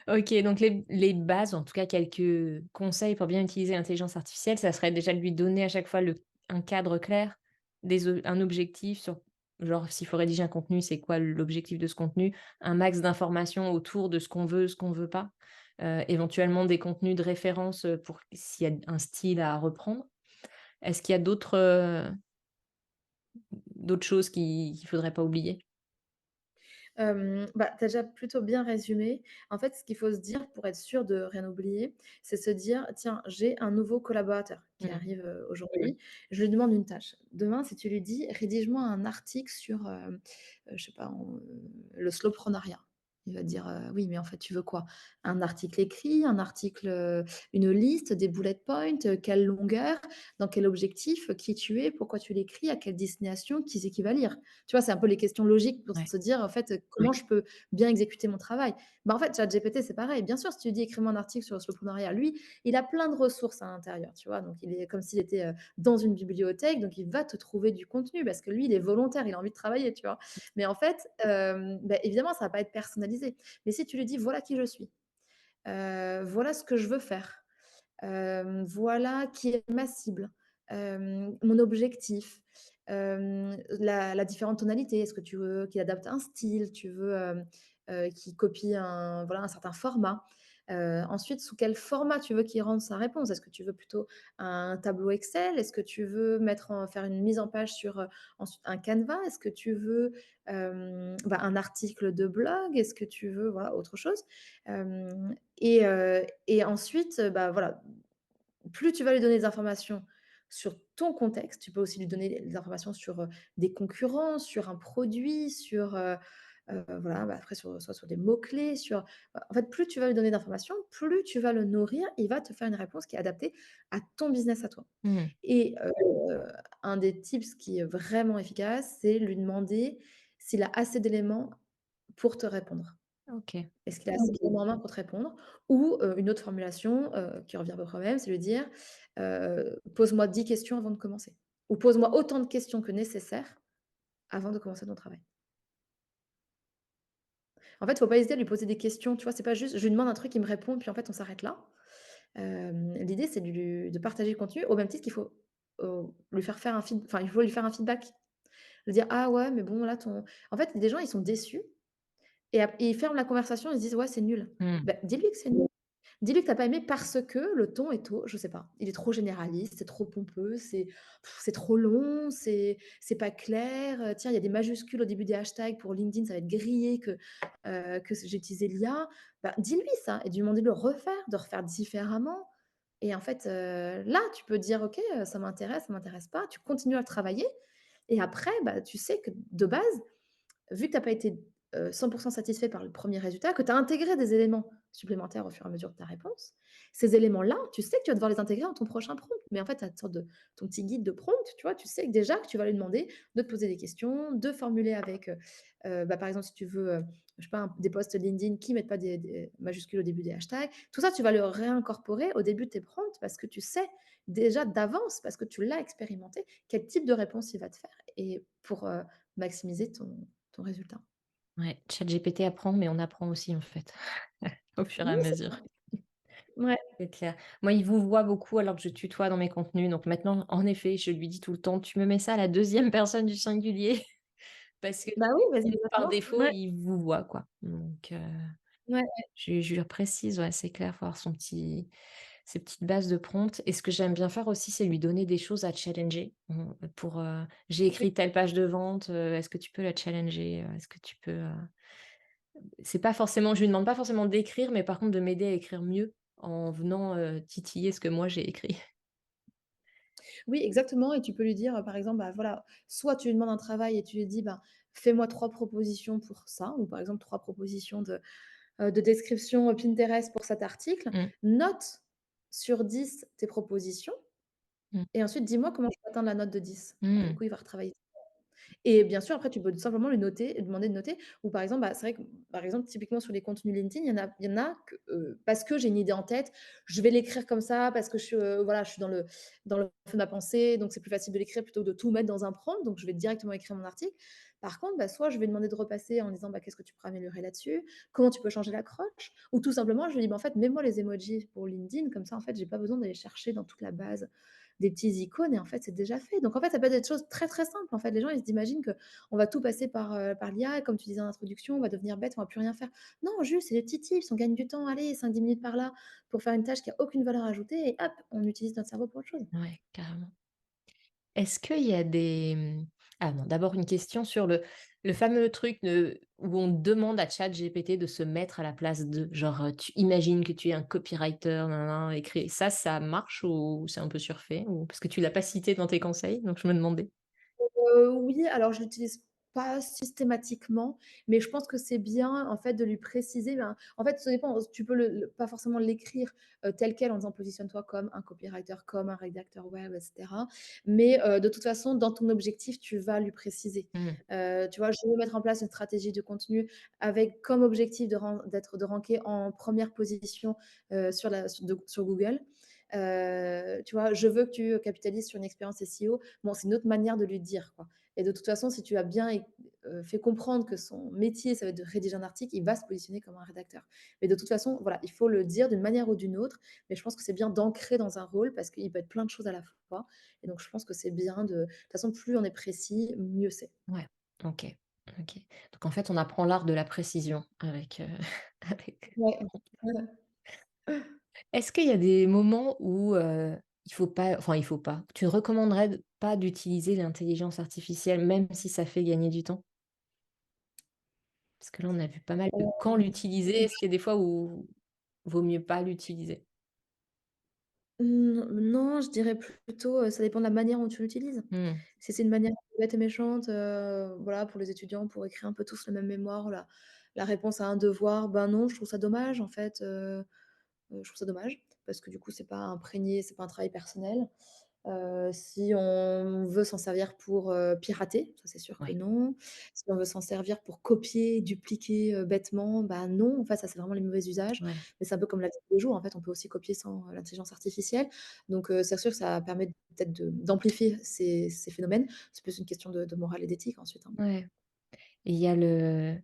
B: OK, donc les bases, en tout cas quelques conseils pour bien utiliser l'intelligence artificielle, ça serait déjà de lui donner à chaque fois un cadre clair, un objectif sur genre s'il faut rédiger un contenu, c'est quoi l'objectif de ce contenu? Un max d'informations autour de ce qu'on veut pas. Éventuellement des contenus de référence, pour s'il y a un style à reprendre. Est-ce qu'il y a d'autres choses qu'il faudrait pas oublier?
A: Bah, tu as déjà plutôt bien résumé. En fait, ce qu'il faut se dire pour être sûr de rien oublier, c'est se dire: «Tiens, j'ai un nouveau collaborateur qui
B: Mmh.
A: arrive, aujourd'hui, je lui demande une tâche». Demain, si tu lui dis: «Rédige-moi un article sur, je sais pas, le slowpreneuriat». Il va te dire: «Oui, mais en fait, tu veux quoi? Un article écrit, un article, une liste, des bullet points, quelle longueur, dans quel objectif, qui tu es, pourquoi tu l'écris, à quelle destination, qui c'est qui va lire?» Tu vois? C'est un peu les questions logiques pour
B: Ouais.
A: se dire, en fait, comment je peux bien exécuter mon travail? Bah, en fait, ChatGPT, c'est pareil. Bien sûr, si tu lui dis: «Écris-moi un article sur le soloprenariat», lui, il a plein de ressources à l'intérieur, tu vois? Donc il est comme s'il était, dans une bibliothèque, donc il va te trouver du contenu parce que lui, il est volontaire, il a envie de travailler, tu vois? Mais en fait, bah, évidemment, ça va pas être personnalisé. Mais si tu lui dis: «Voilà qui je suis, voilà ce que je veux faire, voilà qui est ma cible, mon objectif, la différente tonalité. Est-ce que tu veux qu'il adapte un style? Tu veux, qu'il copie un voilà, un certain format? Ensuite, sous quel format tu veux qu'il rende sa réponse? Est-ce que tu veux plutôt un tableau Excel? Est-ce que tu veux faire une mise en page sur, ensuite un Canva? Est-ce que tu veux, bah, un article de blog? Est-ce que tu veux, voilà, autre chose?» et ensuite, bah, voilà, plus tu vas lui donner des informations sur ton contexte, tu peux aussi lui donner des informations sur, des concurrents, sur un produit, sur, voilà, bah, après soit sur des mots-clés, sur en fait, plus tu vas lui donner d'informations, plus tu vas le nourrir, il va te faire une réponse qui est adaptée à ton business à toi
B: Mmh.
A: et un des tips qui est vraiment efficace, c'est lui demander s'il a assez d'éléments pour te répondre.
B: OK.
A: Est-ce qu'il a assez d'éléments en main pour te répondre? Ou, une autre formulation, qui revient à peu près au même, c'est lui dire, «Pose-moi 10 questions avant de commencer» ou «Pose-moi autant de questions que nécessaire avant de commencer ton travail». En fait, il faut pas hésiter à lui poser des questions, tu vois? C'est pas juste je lui demande un truc, il me répond, puis en fait on s'arrête là. L'idée c'est de partager le contenu au même titre qu'il faut, lui faire un il faut lui faire un feedback. Lui dire: «Ah ouais, mais bon là ton» en fait, des gens ils sont déçus et ils ferment la conversation, ils se disent: «Ouais, c'est nul».
B: Mmh.
A: Bah, dis-lui que c'est nul. Dis-lui que tu as pas aimé parce que le ton est trop je sais pas, il est trop généraliste, c'est trop pompeux, c'est trop long, c'est pas clair, tiens, il y a des majuscules au début des hashtags pour LinkedIn, ça va être grillé que j'ai utilisé l'IA. Bah, dis-lui ça et demande de le refaire, de refaire différemment et en fait, là, tu peux dire: «OK, ça m'intéresse pas». Tu continues à le travailler et après, bah, tu sais que de base, vu que tu as pas été, 100 satisfait par le premier résultat, que tu as intégré des éléments supplémentaires au fur et à mesure de ta réponse, ces éléments-là, tu sais que tu vas devoir les intégrer dans ton prochain prompt. Mais en fait, tu as une sorte de ton petit guide de prompt, tu vois? Tu sais que déjà que tu vas lui demander de te poser des questions, de formuler avec, bah, par exemple, si tu veux, je sais pas, des posts LinkedIn qui mettent pas des majuscules au début des hashtags. Tout ça, tu vas le réincorporer au début de tes prompts parce que tu sais déjà d'avance, parce que tu l'as expérimenté, quel type de réponse il va te faire et pour, maximiser ton résultat.
B: Ouais, ChatGPT apprend, mais on apprend aussi, en fait, au fur et
A: Oui,
B: à
A: c'est
B: mesure.
A: ça. Ouais.
B: C'est clair. Moi, il vous voit beaucoup alors que je tutoie dans mes contenus, donc maintenant, en effet, je lui dis tout le temps: «Tu me mets ça à la deuxième personne du singulier» parce que
A: Bah oui, vas-y,
B: par
A: exactement.
B: défaut,
A: Ouais,
B: il vous voit, quoi. Donc
A: ouais.
B: je lui précise, ouais, c'est clair, faut avoir ses petites bases de prompt et ce que j'aime bien faire aussi, c'est lui donner des choses à challenger, pour, «J'ai
A: Oui.
B: écrit telle page de vente, est-ce que tu peux la challenger? Est-ce que tu peux, c'est pas forcément je lui demande pas forcément d'écrire, mais par contre de m'aider à écrire mieux en venant, titiller ce que moi j'ai écrit.
A: Oui, exactement et tu peux lui dire, par exemple, bah, voilà, soit tu lui demandes un travail et tu lui dis: «Ben, fais-moi 3 propositions pour ça» ou par exemple 3 propositions de description, Pinterest pour cet article.
B: Mmh.
A: Note sur 10 tes propositions
B: Mmh.
A: et ensuite dis-moi comment je peux atteindre la note de 10. Bah, du
B: Mmh.
A: coup, il va retravailler. Et bien sûr, après, tu peux tout simplement lui noter demander de noter ou par exemple, bah, c'est vrai que, par exemple, typiquement sur les contenus LinkedIn, il y en a que, parce que j'ai une idée en tête, je vais l'écrire comme ça parce que voilà, je suis dans le fond de ma pensée, donc c'est plus facile de l'écrire plutôt que de tout mettre dans un prompt, donc je vais directement écrire mon article. Par contre, bah, soit je vais demander de repasser en disant: «Bah, qu'est-ce que tu pourrais améliorer là-dessus? Comment tu peux changer l'accroche?» ou tout simplement, je lui dis: «Bah, en fait, mets-moi les emojis pour LinkedIn, comme ça, en fait, j'ai pas besoin d'aller chercher dans toute la base des petits icônes et en fait, c'est déjà fait». Donc en fait, ça peut être des choses très, très simples. En fait, les gens, ils s'imaginent qu'on va tout passer par l'IA et comme tu disais en introduction, on va devenir bête, on va plus rien faire. Non, juste, c'est des petits tips, on gagne du temps, allez, 5-10 minutes par là pour faire une tâche qui a aucune valeur ajoutée et hop, on utilise notre cerveau pour autre chose.
B: Ouais, carrément. Est-ce qu'il y a des, ah non, d'abord une question sur le fameux truc où on demande à ChatGPT de se mettre à la place de, genre, tu imagines que tu es un copywriter, nin écrit ça marche ou c'est un peu surfait? Ou parce que tu l'as pas cité dans tes conseils, donc je me demandais.
A: Oui, alors je l'utilise Pas systématiquement, mais je pense que c'est bien, en fait, de lui préciser, ben, en fait, ça dépend, tu peux le pas forcément l'écrire, tel quel en disant: «Positionne-toi comme un copywriter, comme un rédacteur web» et cetera. Mais, de toute façon, dans ton objectif, tu vas lui préciser.
B: Mmh.
A: Tu vois: «Je veux mettre en place une stratégie de contenu avec comme objectif de ranker en première position, sur Google. Tu vois? Je veux que tu capitalises sur une expérience SEO». Bon, c'est une autre manière de lui dire, quoi. Et de toute façon, si tu as bien fait comprendre que son métier, ça va être de rédiger un article, il va se positionner comme un rédacteur. Mais de toute façon, voilà, il faut le dire d'une manière ou d'une autre, mais je pense que c'est bien d'ancrer dans un rôle parce qu'il peut être plein de choses à la fois et donc je pense que c'est bien de toute façon, plus on est précis, mieux c'est.
B: Ouais, OK, OK. Donc en fait, on apprend l'art de la précision avec, avec
A: Ouais.
B: est-ce qu'il y a des moments où, il faut pas enfin il faut pas, tu recommanderais pas d'utiliser l'intelligence artificielle même si ça fait gagner du temps? Parce que là, on a vu pas mal de quand l'utiliser. Est-ce qu'il y a des fois où vaut mieux pas l'utiliser?
A: Non, je dirais plutôt, ça dépend de la manière dont tu l'utilises.
B: Mmh,
A: Si c'est une manière bête et méchante, voilà, pour les étudiants, pour écrire un peu tous le même mémoire, la réponse à un devoir, ben non, je trouve ça dommage en fait, je trouve ça dommage parce que du coup, c'est pas imprégné, c'est pas un travail personnel. Si on veut s'en servir pour, pirater, ça c'est sûr que
B: ouais,
A: non. Si on veut s'en servir pour copier, dupliquer, bêtement, bah, non, en fait, ça c'est vraiment les mauvais usages.
B: ouais,
A: Mais c'est un peu comme la vie de tous les jours, en fait, on peut aussi copier sans, l'intelligence artificielle. Donc, c'est sûr que ça permet peut-être d'amplifier ces phénomènes. C'est plus une question de morale et d'éthique ensuite, hein.
B: ouais. Et il y a le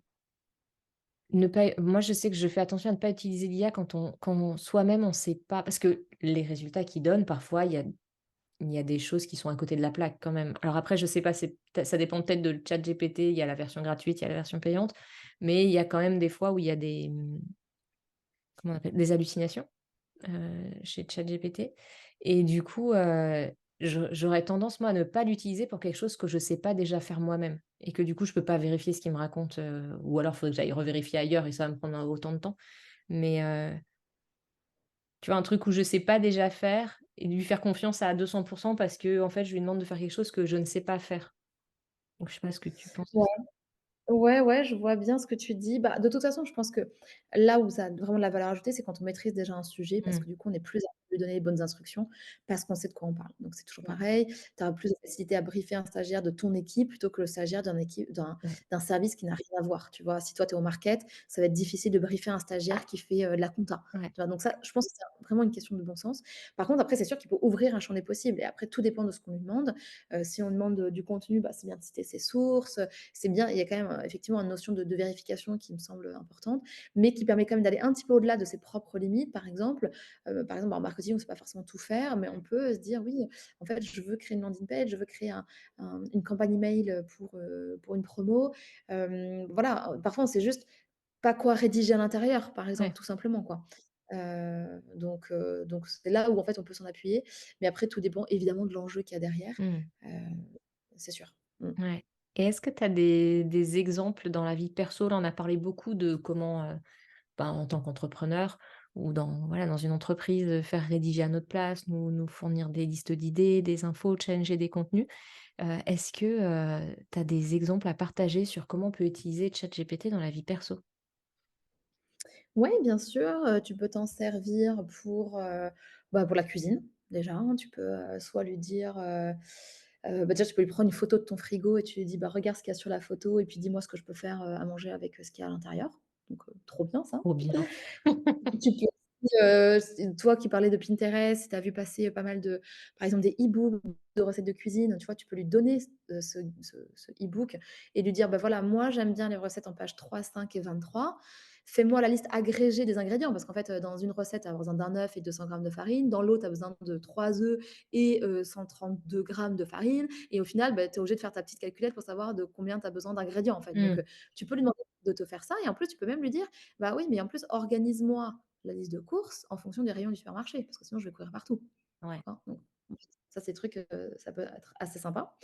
B: ne pas moi, je sais que je fais attention à ne pas utiliser l'IA quand soi-même on sait pas parce que les résultats qu'ils donnent, parfois, il y a des choses qui sont à côté de la plaque quand même. Alors après, je sais pas, c'est peut ça dépend peut-être de ChatGPT, il y a la version gratuite, il y a la version payante, mais il y a quand même des fois où il y a des, comment on appelle? Des hallucinations, chez ChatGPT et du coup, j'aurais tendance moi à ne pas l'utiliser pour quelque chose que je sais pas déjà faire moi-même et que du coup je peux pas vérifier ce qu'il me raconte, ou alors il faudrait que j'aille revérifier ailleurs et ça va me prendre autant de temps. Mais, tu vois, un truc où je sais pas déjà faire et lui faire confiance à 200 parce que en fait, je lui demande de faire quelque chose que je ne sais pas faire. Donc je sais pas ce que tu penses de
A: Ouais.
B: ça?
A: Ouais, ouais, je vois bien ce que tu dis. Bah, de toute façon, je pense que là où ça a vraiment de la valeur ajoutée, c'est quand on maîtrise déjà un sujet parce
B: Mmh.
A: que du coup, on est plus à lui donner les bonnes instructions parce qu'on sait de quoi on parle. Donc c'est toujours
B: Ouais,
A: pareil, tu auras plus de facilité à briefer un stagiaire de ton équipe plutôt que le stagiaire
B: ouais,
A: d'un service qui n'a rien à voir, tu vois? Si toi, tu es au market, ça va être difficile de briefer un stagiaire qui fait, de la compta,
B: ouais,
A: tu vois? Donc ça, je pense que c'est vraiment une question de bon sens. Par contre, après, c'est sûr qu'il faut ouvrir un champ des possibles et après tout dépend de ce qu'on lui demande. Si on demande, du contenu, bah, c'est bien de citer ses sources, c'est bien, il y a quand même, effectivement une notion de vérification qui me semble importante, mais qui permet quand même d'aller un petit peu au-delà de ses propres limites. Par exemple, en marketing, on ne sait pas forcément tout faire, mais on peut se dire: «Oui, en fait, je veux créer une landing page, je veux créer une campagne email, pour une promo». Voilà, parfois, on sait juste pas quoi rédiger à l'intérieur, par exemple,
B: ouais.
A: tout simplement, quoi. Donc c'est là où, en fait, on peut s'en appuyer, mais après tout dépend évidemment de l'enjeu qu'il y a derrière,
B: Mmh.
A: heu, c'est sûr. Mmh.
B: Ouais et est-ce que tu as des exemples dans la vie perso? Là, on a parlé beaucoup de comment, ben, en tant qu'entrepreneur ou dans voilà, dans une entreprise, faire rédiger à notre place, nous fournir des listes d'idées, des infos, challenger des contenus. Est-ce que, tu as des exemples à partager sur comment on peut utiliser ChatGPT dans la vie perso?
A: Ouais, bien sûr, tu peux t'en servir pour la cuisine, déjà, hein. Tu peux, soit lui dire, bah, déjà, tu peux lui prendre une photo de ton frigo et tu lui dis: «Bah, regarde ce qu'il y a sur la photo et puis dis-moi ce que je peux faire, à manger avec, ce qu'il y a à l'intérieur». Donc, trop bien ça.
B: Trop bien.
A: Tu peux aussi, si toi qui parlais de Pinterest, si tu as vu passer pas mal par exemple des e-books de recettes de cuisine, tu vois? Tu peux lui donner ce e-book et lui dire: «Bah, voilà, moi j'aime bien les recettes en page 3, 5 et 23. Fais-moi la liste agrégée des ingrédients». Parce qu'en fait, dans une recette, tu as besoin d'un œuf et 200 grammes de farine, dans l'autre, tu as besoin de 3 œufs et 132 grammes de farine et au final, bah, tu es obligé de faire ta petite calculette pour savoir de combien tu as besoin d'ingrédients, en fait. Donc,
B: Mmh.
A: tu peux lui demander de te faire ça et en plus, tu peux même lui dire: «Bah, oui, mais en plus, organise-moi la liste de courses en fonction des rayons du supermarché, parce que sinon je vais courir partout».
B: Ouais.
A: D'accord? Donc Ça, c'est des trucs, ça peut être assez sympa.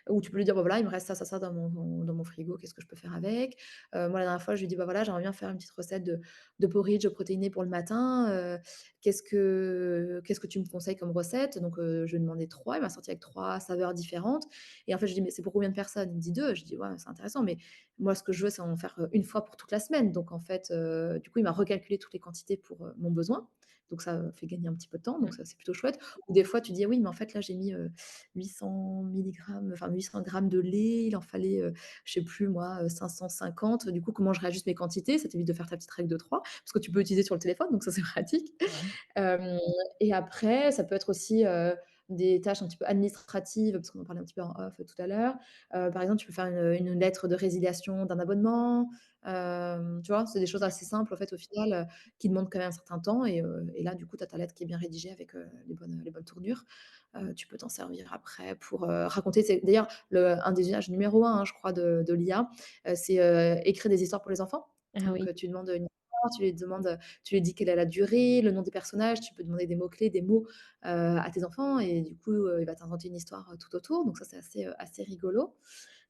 A: Ou tu peux lui dire: «Bah, voilà, il me reste ça, ça, ça dans mon frigo, qu'est-ce que je peux faire avec?» Moi, la dernière fois, je lui ai dit: «Bah, voilà, j'aimerais bien faire une petite recette de porridge protéiné pour le matin, qu'est-ce que tu me conseilles comme recette?» Donc je lui ai demandé 3, il m'a sorti avec 3 saveurs différentes et en fait, je lui ai dit: «Mais c'est pour combien de personnes?» Il me dit: 2. Je dis: «Ouais, c'est intéressant, mais moi, ce que je veux, c'est en faire, 1 fois pour toute la semaine». Donc en fait, du coup, il m'a recalculé toutes les quantités pour, mon besoin. Donc ça fait gagner un petit peu de temps, donc
B: Mmh.
A: ça, c'est plutôt chouette. Ou des fois, tu dis: «Ah oui, mais en fait, là, j'ai mis, 800 milligrammes, enfin 800 grammes de lait, il en fallait, je sais plus moi, 550. Du coup, comment je réajuste mes quantités?» Ça t'évite de faire ta petite règle de 3 parce que tu peux utiliser sur le téléphone, donc ça, c'est pratique.
B: Ouais.
A: Hem et après, ça peut être aussi, des tâches un petit peu administratives, parce qu'on en parlait un petit peu en off, tout à l'heure. Par exemple, tu peux faire une lettre de résiliation d'un abonnement, tu vois? C'est des choses assez simples, en fait, au final, qui demandent quand même un certain temps et là, du coup, tu as ta lettre qui est bien rédigée avec, les bonnes tournures. Tu peux t'en servir après pour, raconter c'est d'ailleurs un des usages numéro un, hein, je crois de l'IA, c'est, écrire des histoires pour les enfants.
B: Ah
A: Donc,
B: oui.
A: tu demandes une histoire, tu lui dis quelle est la durée, le nom des personnages, tu peux demander des mots-clés, des mots, à tes enfants et du coup, il va t'inventer une histoire, tout autour, donc ça, c'est assez rigolo.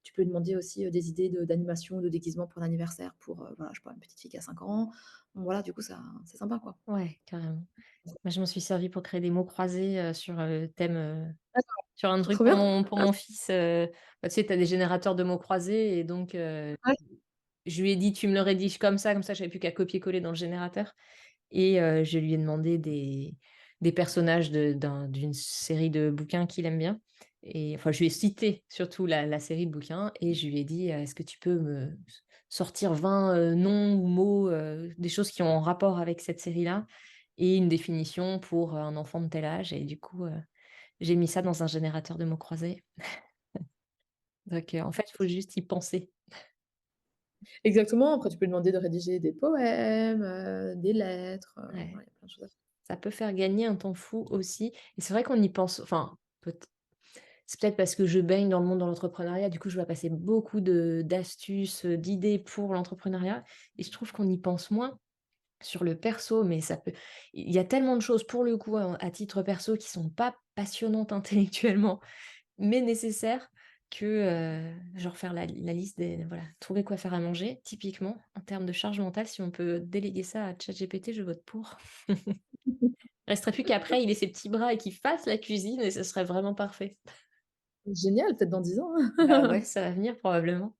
A: Tu peux lui demander aussi, des idées d'animation ou de déguisement pour l'anniversaire pour, voilà, je sais pas, une petite fille qui a 5 ans. Donc voilà, du coup, ça c'est sympa, quoi.
B: Ouais, carrément. Moi, je m'en suis servie pour créer des mots croisés, sur, thème,
A: D'accord,
B: sur un truc
A: trop
B: pour
A: bien.
B: mon fils, bah, tu sais, tu as des générateurs de mots croisés et donc
A: Ouais.
B: je lui ai dit: «Tu me le rédiges comme ça, j'avais plus qu'à copier-coller dans le générateur et je lui ai demandé des personnages d'une série de bouquins qu'il aime bien et enfin, je lui ai cité surtout la série de bouquins et je lui ai dit: «Est-ce que tu peux me sortir 20 noms ou mots, des choses qui ont un rapport avec cette série-là et une définition pour un enfant de tel âge?» Et du coup, j'ai mis ça dans un générateur de mots croisés. Donc en fait, il faut juste y penser.
A: Exactement, après tu peux lui demander de rédiger des poèmes, des lettres,
B: Ouais.
A: voilà, il y a plein de choses à faire.
B: Ça peut faire gagner un temps fou aussi et c'est vrai qu'on y pense enfin, c'est peut-être parce que je baigne dans le monde de l'entrepreneuriat, du coup, je vois passer beaucoup d'astuces, d'idées pour l'entrepreneuriat et je trouve qu'on y pense moins sur le perso, mais ça peut il y a tellement de choses pour le coup, à titre perso qui sont pas passionnantes intellectuellement, mais nécessaires que, genre faire la liste des voilà, trouver quoi faire à manger, typiquement, en termes de charge mentale, si on peut déléguer ça à ChatGPT, je vote pour. Resterait plus qu'après, il ait ses petits bras et qu'il fasse la cuisine et ce serait vraiment parfait.
A: Génial, peut-être dans 10 ans,
B: Bah, ouais,
A: hein.
B: ça va venir probablement,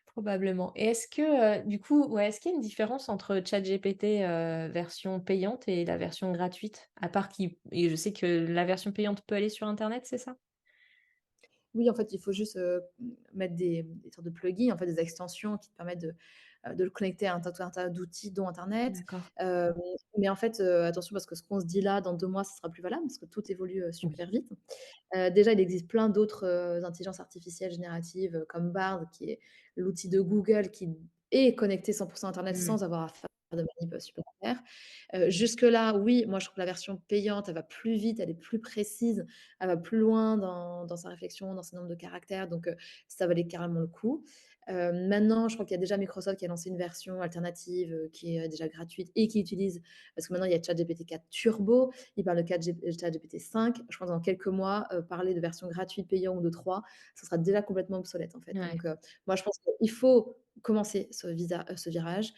B: probablement et est-ce que, du coup, ouais, est-ce qu'il y a une différence entre ChatGPT, version payante et la version gratuite? À part qui et je sais que la version payante peut aller sur internet, c'est ça?
A: Oui, en fait, il faut juste, mettre des sortes de plugins, en fait, des extensions qui te permettent de le connecter à un tas d'outils, dont internet.
B: D'accord.
A: Hem, mais en fait, attention parce que ce qu'on se dit là, dans 2 mois, ce sera plus valable parce que tout évolue,
B: Oui.
A: super vite. Déjà, il existe plein d'autres, intelligences artificielles génératives, comme Bard, qui est l'outil de Google qui est connecté 100 à internet
B: Mmh.
A: sans avoir à faire de manip, supplémentaire. Jusque-là, oui, moi je trouve que la version payante, elle va plus vite, elle est plus précise, elle va plus loin dans sa réflexion, dans ses nombres de caractères, donc ça valait carrément le coup. Maintenant, je crois qu'il y a déjà Microsoft qui a lancé une version alternative, qui est, déjà gratuite et qui utilise parce que maintenant il y a ChatGPT 4 Turbo, il parle de ChatGPT 5. Je pense que dans quelques mois, parler de version gratuite, payant ou de 3, ça sera déjà complètement obsolète, en fait.
B: Ouais.
A: Donc moi je pense qu'il faut commencer ce virage,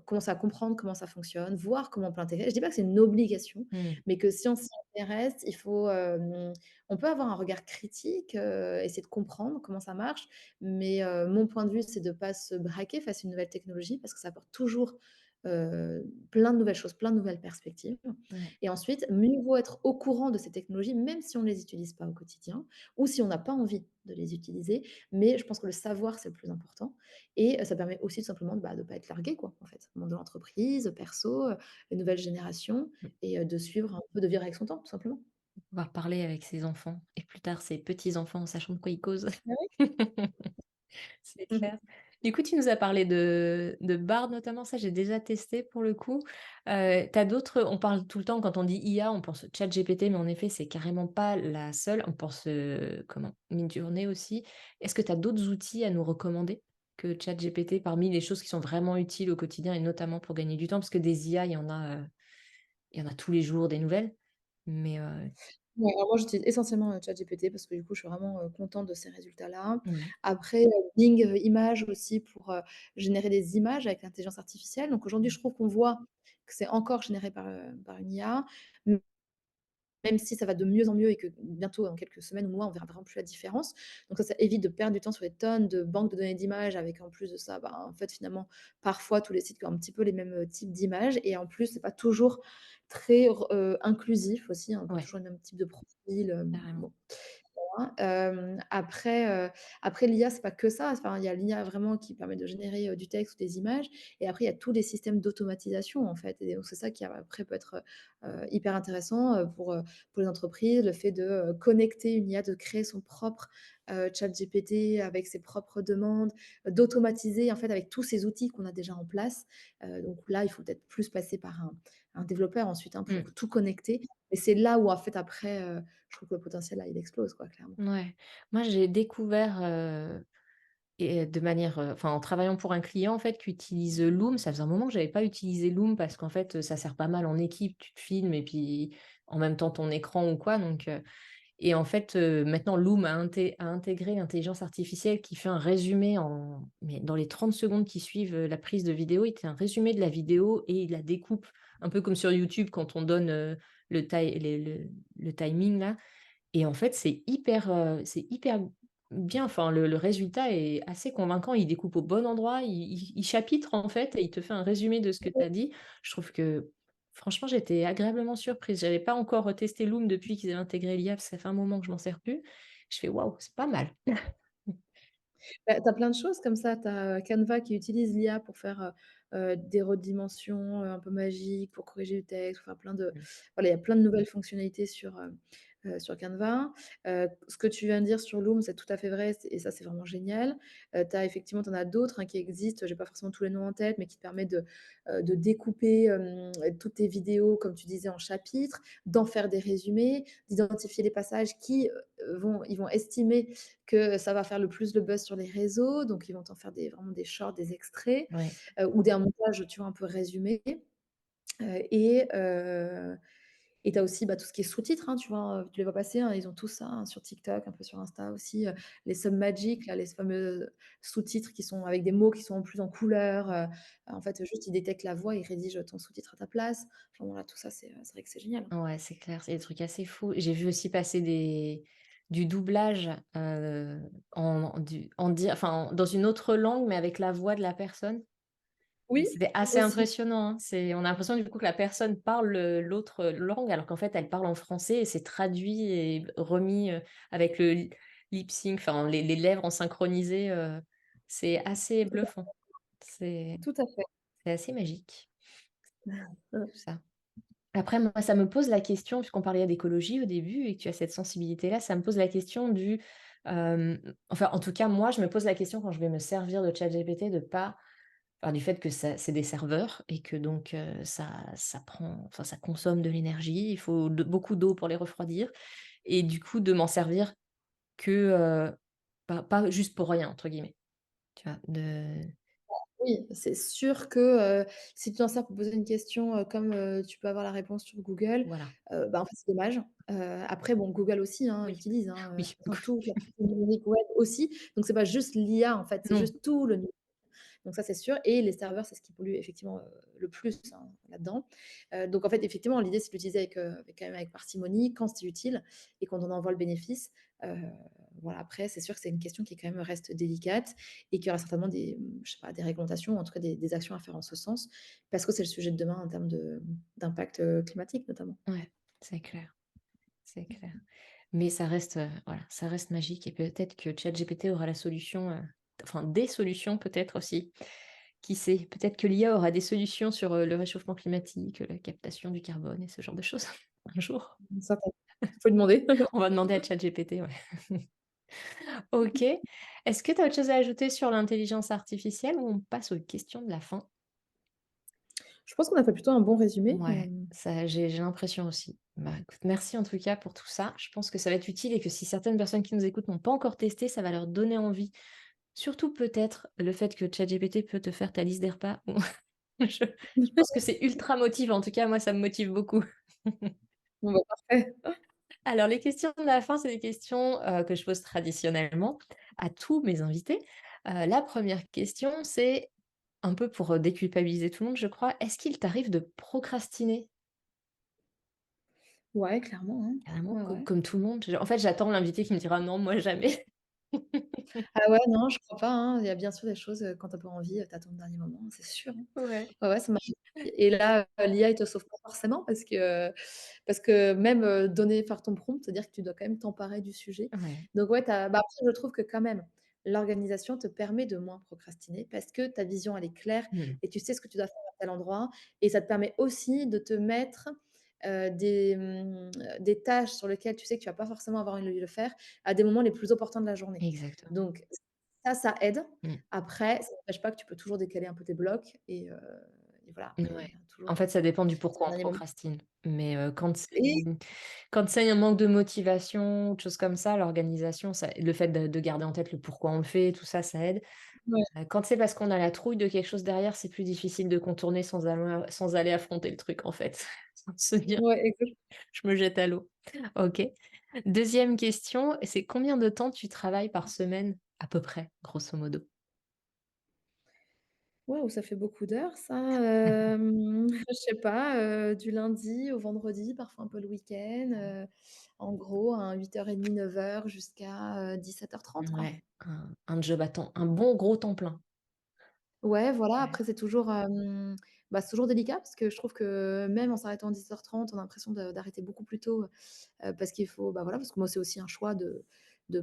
A: commencer à comprendre comment ça fonctionne, voir comment on peut l'intégrer. Je dis pas que c'est une obligation,
B: Mmh.
A: mais que si on s'y intéresse, il faut, on peut avoir un regard critique, essayer de comprendre comment ça marche, mais mon point de vue, c'est de ne pas se braquer face à une nouvelle technologie parce que ça apporte toujours, plein de nouvelles choses, plein de nouvelles perspectives
B: Ouais.
A: et ensuite, mieux vaut être au courant de ces technologies, même si on ne les utilise pas au quotidien ou si on n'a pas envie de les utiliser, mais je pense que le savoir, c'est le plus important et ça permet aussi tout simplement, bah, de pas être largué quoi, en fait. Monde de l'entreprise, perso, les nouvelles générations
B: Mmh.
A: et de suivre un peu, de vivre avec son temps, tout simplement.
B: Pouvoir parler avec ses enfants et plus tard ses petits-enfants en sachant de quoi ils causent.
A: Ah oui?
B: C'est clair. Du coup, tu nous as parlé de Bard notamment, ça j'ai déjà testé pour le coup. Tu as d'autres on parle tout le temps quand on dit IA, on pense ChatGPT, mais en effet, c'est carrément pas la seule. On pense, comment? Midjourney aussi. Est-ce que tu as d'autres outils à nous recommander que ChatGPT parmi les choses qui sont vraiment utiles au quotidien et notamment pour gagner du temps? Parce que des IA, il y en a tous les jours des nouvelles. Mais
A: Ouais, alors moi j'utilise essentiellement, ChatGPT parce que du coup je suis vraiment, contente de ces résultats-là.
B: ouais.
A: Après, Bing, Images aussi pour, générer des images avec l'intelligence artificielle. Donc aujourd'hui je trouve qu'on voit que c'est encore généré par une IA. Même si ça va de mieux en mieux et que bientôt, en quelques semaines ou mois, on verra vraiment plus la différence. Donc ça évite de perdre du temps sur des tonnes de banques de données d'images avec en plus de ça, bah, en fait, finalement, parfois tous les sites qui ont un petit peu les mêmes, types d'images et en plus, c'est pas toujours très inclusif aussi, hein, pas
B: Ouais,
A: toujours le même type de profil,
B: carrément.
A: bon. Hein. Après l'IA, c'est pas que ça. Enfin, il y a l'IA vraiment qui permet de générer, du texte ou des images et après il y a tous les systèmes d'automatisation, en fait et donc c'est ça qui après peut être, hyper intéressant, pour les entreprises. Le fait de, connecter une IA, de créer son propre, ChatGPT avec ses propres demandes, d'automatiser, en fait, avec tous ces outils qu'on a déjà en place. Donc là, il faut peut-être plus passer par un développeur ensuite, hein,
B: Mmh.
A: pour tout connecter et c'est là où, en fait, après, je trouve que le potentiel là, il explose quoi, clairement.
B: Ouais. Moi, j'ai découvert, et de manière, enfin, en travaillant pour un client, en fait, qui utilise, Loom. Ça faisait un moment que j'avais pas utilisé Loom parce qu'en fait, ça sert pas mal en équipe. Tu te filmes et puis en même temps ton écran ou quoi donc et en fait, maintenant Loom a intégré l'intelligence artificielle qui fait un résumé mais dans les 30 secondes qui suivent, la prise de vidéo, il te fait un résumé de la vidéo et il la découpe un peu comme sur YouTube quand on donne, le ti les le timing là et en fait, c'est hyper bien. Enfin, le résultat est assez convaincant. Il découpe au bon endroit, il chapitre, en fait et il te fait un résumé de ce que tu as dit. Je trouve que, franchement, j'étais agréablement surprise. J'avais pas encore testé Loom depuis qu'ils avaient intégré l'IA, parce que ça fait un moment que je m'en sers plus. Je fais: «Waouh, c'est pas mal».
A: Bah, tu as plein de choses comme ça. Tu as, Canva qui utilise l'IA pour faire, des redimensions, un peu magiques, pour corriger le texte, pour faire plein de
B: Mmh.
A: voilà, il y a plein de nouvelles fonctionnalités sur Canva. Ce que tu viens de dire sur Loom, c'est tout à fait vrai et ça, c'est vraiment génial. Tu as effectivement, tu en as d'autres, hein, qui existent, j'ai pas forcément tous les noms en tête, mais qui te permettent de découper, toutes tes vidéos, comme tu disais, en chapitres, d'en faire des résumés, d'identifier les passages ils vont estimer que ça va faire le plus de buzz sur les réseaux, donc ils vont t'en faire vraiment des shorts, des extraits,
B: Ouais,
A: ou des montages, tu vois, un peu résumés, heu et heu et tu as aussi, bah, tout ce qui est sous-titres, hein, tu vois? Tu les vois passer, hein, ils ont tous ça, hein, sur TikTok, un peu sur Insta aussi, les Submagic là, les fameux sous-titres qui sont avec des mots qui sont en plus en couleur, en fait, juste ils détectent la voix, ils rédigent ton sous-titre à ta place. Enfin voilà, tout ça, c'est vrai que c'est génial, hein.
B: ouais, c'est clair, c'est des trucs assez fous. J'ai vu aussi passer du doublage, enfin, dans une autre langue, mais avec la voix de la personne.
A: Oui,
B: C'était assez
A: aussi.
B: impressionnant, hein. On a l'impression du coup que la personne parle, l'autre, langue alors qu'en fait elle parle en français et c'est traduit et remis, avec le lip sync, enfin les lèvres en synchronisé, c'est assez
A: Tout
B: bluffant. C'est
A: tout à fait.
B: c'est assez magique,
A: Heu,
B: tout ça. Après moi ça me pose la question, puisqu'on parlait d'écologie au début et que tu as cette sensibilité-là, ça me pose la question enfin en tout cas moi je me pose la question quand je vais me servir de ChatGPT de pas du fait que ça c'est des serveurs et que donc ça consomme de l'énergie, il faut beaucoup d'eau pour les refroidir et du coup de m'en servir que, pas «juste pour rien» entre guillemets, tu vois?
A: Oui, c'est sûr que, si tu t'en sers pour poser une question, comme, tu peux avoir la réponse sur Google,
B: Voilà.
A: bah, en fait, c'est dommage. Après bon, Google aussi, hein,
B: Oui,
A: utilise, hein,
B: oui,
A: enfin toute la partie numérique web aussi, donc c'est pas juste l'IA, en fait, c'est
B: non,
A: juste tout le donc ça, c'est sûr et les serveurs, c'est ce qui pollue effectivement, le plus, hein, là-dedans. Donc en fait, effectivement, l'idée, c'est de l'utiliser avec quand même avec parcimonie, quand c'est utile et quand on en voit le bénéfice. Heu, voilà, après, c'est sûr que c'est une question qui quand même reste délicate et qu'il y aura certainement je sais pas, des réglementations, en tout cas des actions à faire en ce sens, parce que c'est le sujet de demain en termes d'impact, climatique notamment.
B: ouais, c'est clair, c'est clair. Mais ça reste, voilà, ça reste magique et peut-être que ChatGPT aura la solution, enfin des solutions peut-être aussi. Qui sait? Peut-être que l'IA aura des solutions sur, le réchauffement climatique, la captation du carbone et ce genre de choses un jour.
A: Certainement. Faut lui demander.
B: On va demander à ChatGPT, ouais. OK. Est-ce que tu as autre chose à ajouter sur l'intelligence artificielle ou on passe aux questions de la fin?
A: Je pense qu'on a fait plutôt un bon résumé,
B: Ouais, ça j'ai l'impression aussi. Bah, écoute, merci en tout cas pour tout ça. Je pense que ça va être utile et que si certaines personnes qui nous écoutent n'ont pas encore testé, ça va leur donner envie. Surtout peut-être le fait que ChatGPT peut te faire ta liste des repas. Je pense que c'est ultra motivant. En tout cas, moi, ça me motive beaucoup.
A: Bon, bah, parfait.
B: Alors les questions de la fin, c'est des questions, que je pose traditionnellement à tous mes invités. La première question, c'est un peu pour, déculpabiliser tout le monde, je crois. Est-ce qu'il t'arrive de procrastiner?
A: Ouais, clairement, hein.
B: Carrément,
A: Ouais,
B: co
A: ouais.
B: comme tout le monde? En fait, j'attends l'invité qui me dira: «Non, moi jamais».
A: Ah ouais, non, je crois pas, hein. Il y a bien sûr des choses, quand tu as pas envie, tu attends le dernier moment, c'est sûr, hein.
B: Ouais.
A: Ouais, ouais, ça m'arrive et là, l'IA, il te sauve pas forcément parce que même, donner faire ton prompt, c'est-à-dire que tu dois quand même t'emparer du sujet.
B: Ouais.
A: Donc ouais, après je trouve que quand même, l'organisation te permet de moins procrastiner parce que ta vision, elle est claire
B: Mmh.
A: et tu sais ce que tu dois faire à tel endroit et ça te permet aussi de te mettre, des tâches sur lesquelles tu sais que tu vas pas forcément avoir envie de le faire à des moments les plus opportuns de la journée.
B: Exactement.
A: Donc ça aide.
B: Mmh.
A: Après, ça n'empêche pas que tu peux toujours décaler un peu tes blocs et voilà, après,
B: Ouais.
A: toujours,
B: En fait, ça dépend du
A: c'est un
B: pourquoi on
A: dernier moment
B: procrastine. Mais,
A: et
B: quand c'est un manque de motivation ou de choses comme ça, l'organisation, ça le fait de garder en tête le pourquoi on le fait, tout ça, ça aide.
A: ouais,
B: Quand c'est parce qu'on a la trouille de quelque chose derrière, c'est plus difficile de contourner sans aller affronter le truc, en fait. Sans se dire:
A: ouais, exact.
B: «Je me jette à l'eau». OK. Deuxième question, c'est combien de temps tu travailles par semaine à peu près, grosso modo?
A: Waouh, ça fait beaucoup d'heures ça, je sais pas, du lundi au vendredi, parfois un peu le week-end, en gros un 8h30, 9h jusqu'à, 17h30 quoi.
B: Ouais, un job à temps un bon gros temps plein.
A: Ouais, voilà,
B: Ouais.
A: après c'est toujours, c'est toujours délicat parce que je trouve que même en s'arrêtant à 10h30, on a l'impression d'arrêter beaucoup plus tôt, parce qu'il faut voilà, parce que moi, c'est aussi un choix de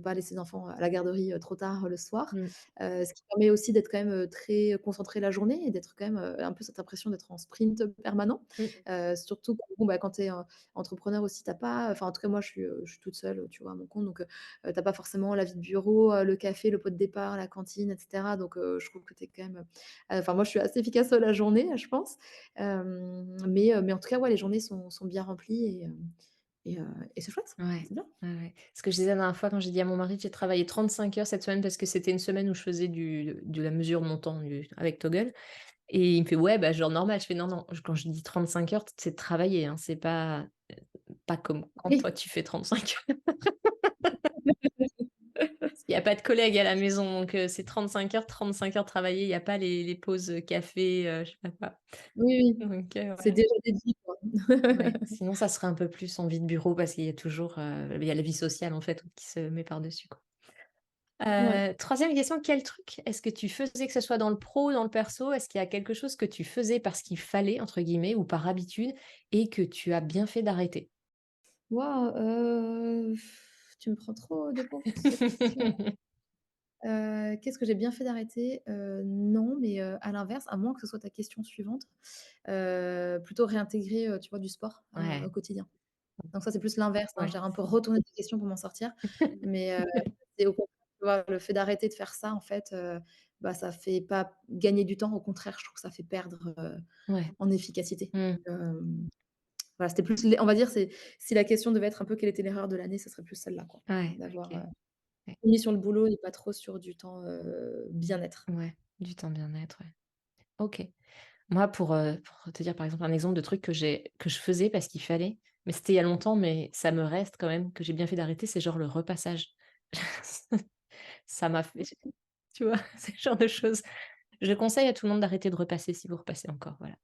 A: pas laisser les enfants à la garderie, trop tard, le soir.
B: Mmh.
A: Ce qui permet aussi d'être quand même, très concentré la journée et d'être quand même, un peu cette impression d'être en sprint permanent.
B: Mmh.
A: Surtout que bon, quand tu es, entrepreneur aussi, tu as pas enfin, en tout cas, moi, je suis toute seule, tu vois, à mon compte, donc tu as pas forcément la vie de bureau, le café, le pot de départ, la cantine et cetera, donc je trouve que tu es quand même, enfin, moi, je suis assez efficace, la journée, je pense. Mais en tout cas, ouais, les journées sont bien remplies et heu et c'est chouette,
B: Ouais.
A: c'est bien.
B: Ouais, ouais. Ce que je disais la dernière fois quand j'ai dit à mon mari que j'ai travaillé 35 heures cette semaine parce que c'était une semaine où je faisais de la mesure de mon temps avec Toggle et il me fait: «Ouais, bah, genre normal». Je fais: «Non, non, quand je dis 35 heures, c'est de travailler, hein, c'est pas comme quand
A: Oui.
B: toi tu fais 35 heures». Il y a pas de collègues à la maison donc c'est 35 heures travaillées, il y a pas les pauses, café, je sais pas quoi.
A: Oui, oui,
B: Donc
A: c'est
B: ouais.
A: déjà dédié, quoi.
B: Ouais, sinon ça serait un peu plus en vie de bureau parce qu'il y a toujours, il y a la vie sociale en fait qui se met par-dessus, quoi.
A: Ouais.
B: 3e question, quel truc est-ce que tu faisais, que ce soit dans le pro ou dans le perso? Est-ce qu'il y a quelque chose que tu faisais «parce qu'il fallait» entre guillemets ou par habitude et que tu as bien fait d'arrêter?
A: Waouh, tu me prends trop de court sur cette question. Qu'est-ce que j'ai bien fait d'arrêter? Non, mais à l'inverse, à moins que ce soit ta question suivante, plutôt réintégrer, tu vois, du sport, au
B: Ouais,
A: quotidien. Donc ça, c'est plus l'inverse, hein,
B: ouais,
A: j'ai un peu retourné ta question pour m'en sortir, mais c'est au contraire, tu vois, le fait d'arrêter de faire ça, en fait, ça fait pas gagner du temps, au contraire, je trouve que ça fait perdre,
B: ouais.
A: en efficacité.
B: Mmh.
A: Voilà, c'était plus les on va dire, c'est si la question devait être un peu quelle était l'erreur de l'année, ce serait plus celle-là, quoi.
B: Ouais,
A: D'avoir,
B: OK. Ouais,
A: mis sur le boulot et pas trop sur du temps, bien-être.
B: ouais, du temps bien-être, ouais. OK. Moi, pour te dire, par exemple, un exemple de truc que je faisais parce qu'il fallait, mais c'était il y a longtemps, mais ça me reste quand même, que j'ai bien fait d'arrêter, c'est genre le repassage. Ça m'a fait tu vois? C'est le genre de choses. Je conseille à tout le monde d'arrêter de repasser si vous repassez encore, voilà.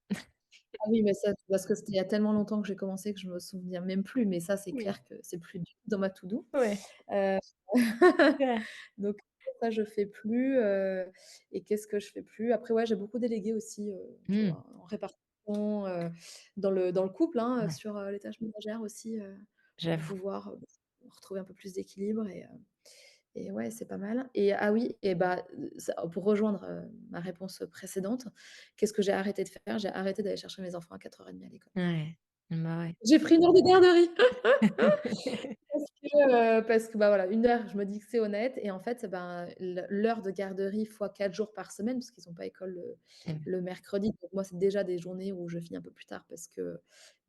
A: Ah oui, mais ça, c'est parce que c'était il y a tellement longtemps que j'ai commencé que je me souviens même plus, mais ça, c'est
B: Oui.
A: clair que c'est plus du tout dans ma to do.
B: Ouais.
A: Heu,
B: Ouais.
A: donc ça, je fais plus, et qu'est-ce que je fais plus? Après, ouais, j'ai beaucoup délégué aussi, tu
B: Mmh.
A: vois, en répartition, dans le couple, hein,
B: Ouais,
A: sur, les tâches ménagères aussi, pour
B: j'avoue.
A: pouvoir, retrouver un peu plus d'équilibre et ouais, c'est pas mal et ah oui et ça pour rejoindre, ma réponse précédente, qu'est-ce que j'ai arrêté de faire? J'ai arrêté d'aller chercher mes enfants à 4h30 à l'école.
B: Ouais. Bah, ouais.
A: J'ai pris une heure de garderie parce que, voilà, 1 heure, je me dis que c'est honnête et en fait, l'heure de garderie fois 4 jours par semaine, parce qu'ils ont pas école le mercredi, donc moi, c'est déjà des journées où je finis un peu plus tard parce que,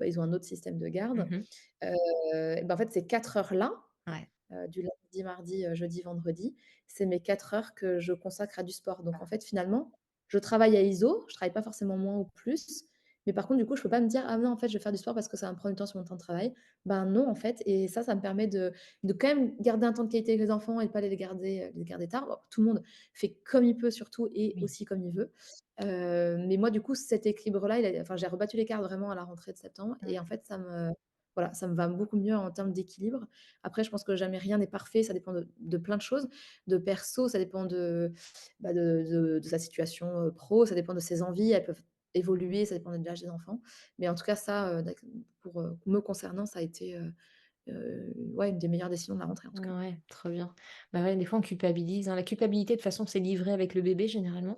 A: ils ont un autre système de garde.
B: Mmh mh.
A: Heu en fait, ces 4 heures-là,
B: Ouais.
A: du lundi, mardi, jeudi, vendredi, c'est mes 4 heures que je consacre à du sport. Donc en fait, finalement, je travaille à ISO, je travaille pas forcément moins ou plus, Mais par contre, du coup, je peux pas me dire: «Ah non, en fait, je vais faire du sport parce que ça va me prendre du temps sur mon temps de travail». Ben non, en fait, et ça me permet de quand même garder un temps de qualité avec les enfants et de pas les garder tard. Bon, tout le monde fait comme il peut surtout et
B: Oui.
A: aussi comme il veut. Mais moi, du coup, cet équilibre-là, enfin, j'ai rebattu les cartes vraiment à la rentrée de septembre et en
B: Mmh.
A: fait, voilà, ça me va beaucoup mieux en termes d'équilibre. Après, je pense que jamais rien n'est parfait, ça dépend de plein de choses. De perso, ça dépend de sa situation, pro, ça dépend de ses envies, elles peuvent évoluer, ça dépend de l'âge des enfants. Mais en tout cas, ça, pour, me concernant, ça a été, ouais, une des meilleures décisions de la rentrée, en tout cas.
B: Ouais, trop bien. Bah, ouais, des fois on culpabilise, hein. La culpabilité de toute façon c'est livré avec le bébé généralement.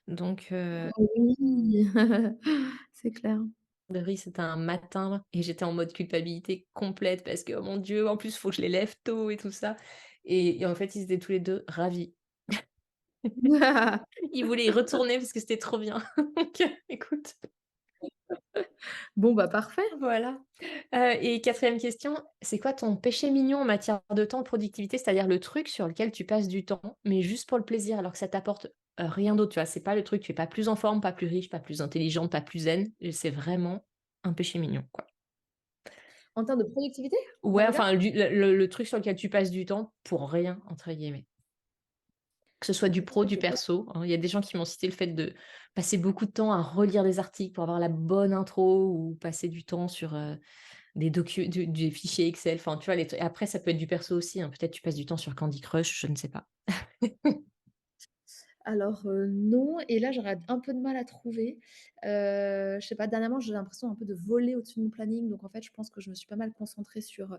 B: Donc
A: Oui, c'est clair.
B: riz, c'était un matin et j'étais en mode culpabilité complète parce que: «Oh mon Dieu, en plus, faut que je les lève tôt et tout ça» et en fait, ils étaient tous les 2 ravis. Ils voulaient y retourner parce que c'était trop bien. Donc écoute,
A: Bon, bah, parfait.
B: voilà. Et quatrième question, c'est quoi ton péché mignon en matière de temps, de productivité? C'est-à-dire le truc sur lequel tu passes du temps, mais juste pour le plaisir, alors que ça t'apporte, rien d'autre, tu vois? C'est pas le truc, tu es pas plus en forme, pas plus riche, pas plus intelligente, pas plus zen, c'est vraiment un péché mignon, quoi.
A: En termes de productivité, en
B: Ouais,
A: tout cas?
B: enfin, le truc sur lequel tu passes du temps «pour rien» entre guillemets. Que ce soit
A: Ah,
B: du
A: c'est
B: pro, du
A: compliqué.
B: perso, hein. Il y a des gens qui m'ont cité le fait de passer beaucoup de temps à relire des articles pour avoir la bonne intro ou passer du temps sur, des fichiers Excel, enfin, tu vois, les trucs après ça peut être du perso aussi, hein. Peut-être tu passes du temps sur Candy Crush, je ne sais pas.
A: Alors, non, et là, j'aurais un peu de mal à trouver. Je sais pas, dernièrement, j'ai l'impression un peu de voler au-dessus de mon planning, donc en fait, je pense que je me suis pas mal concentrée sur,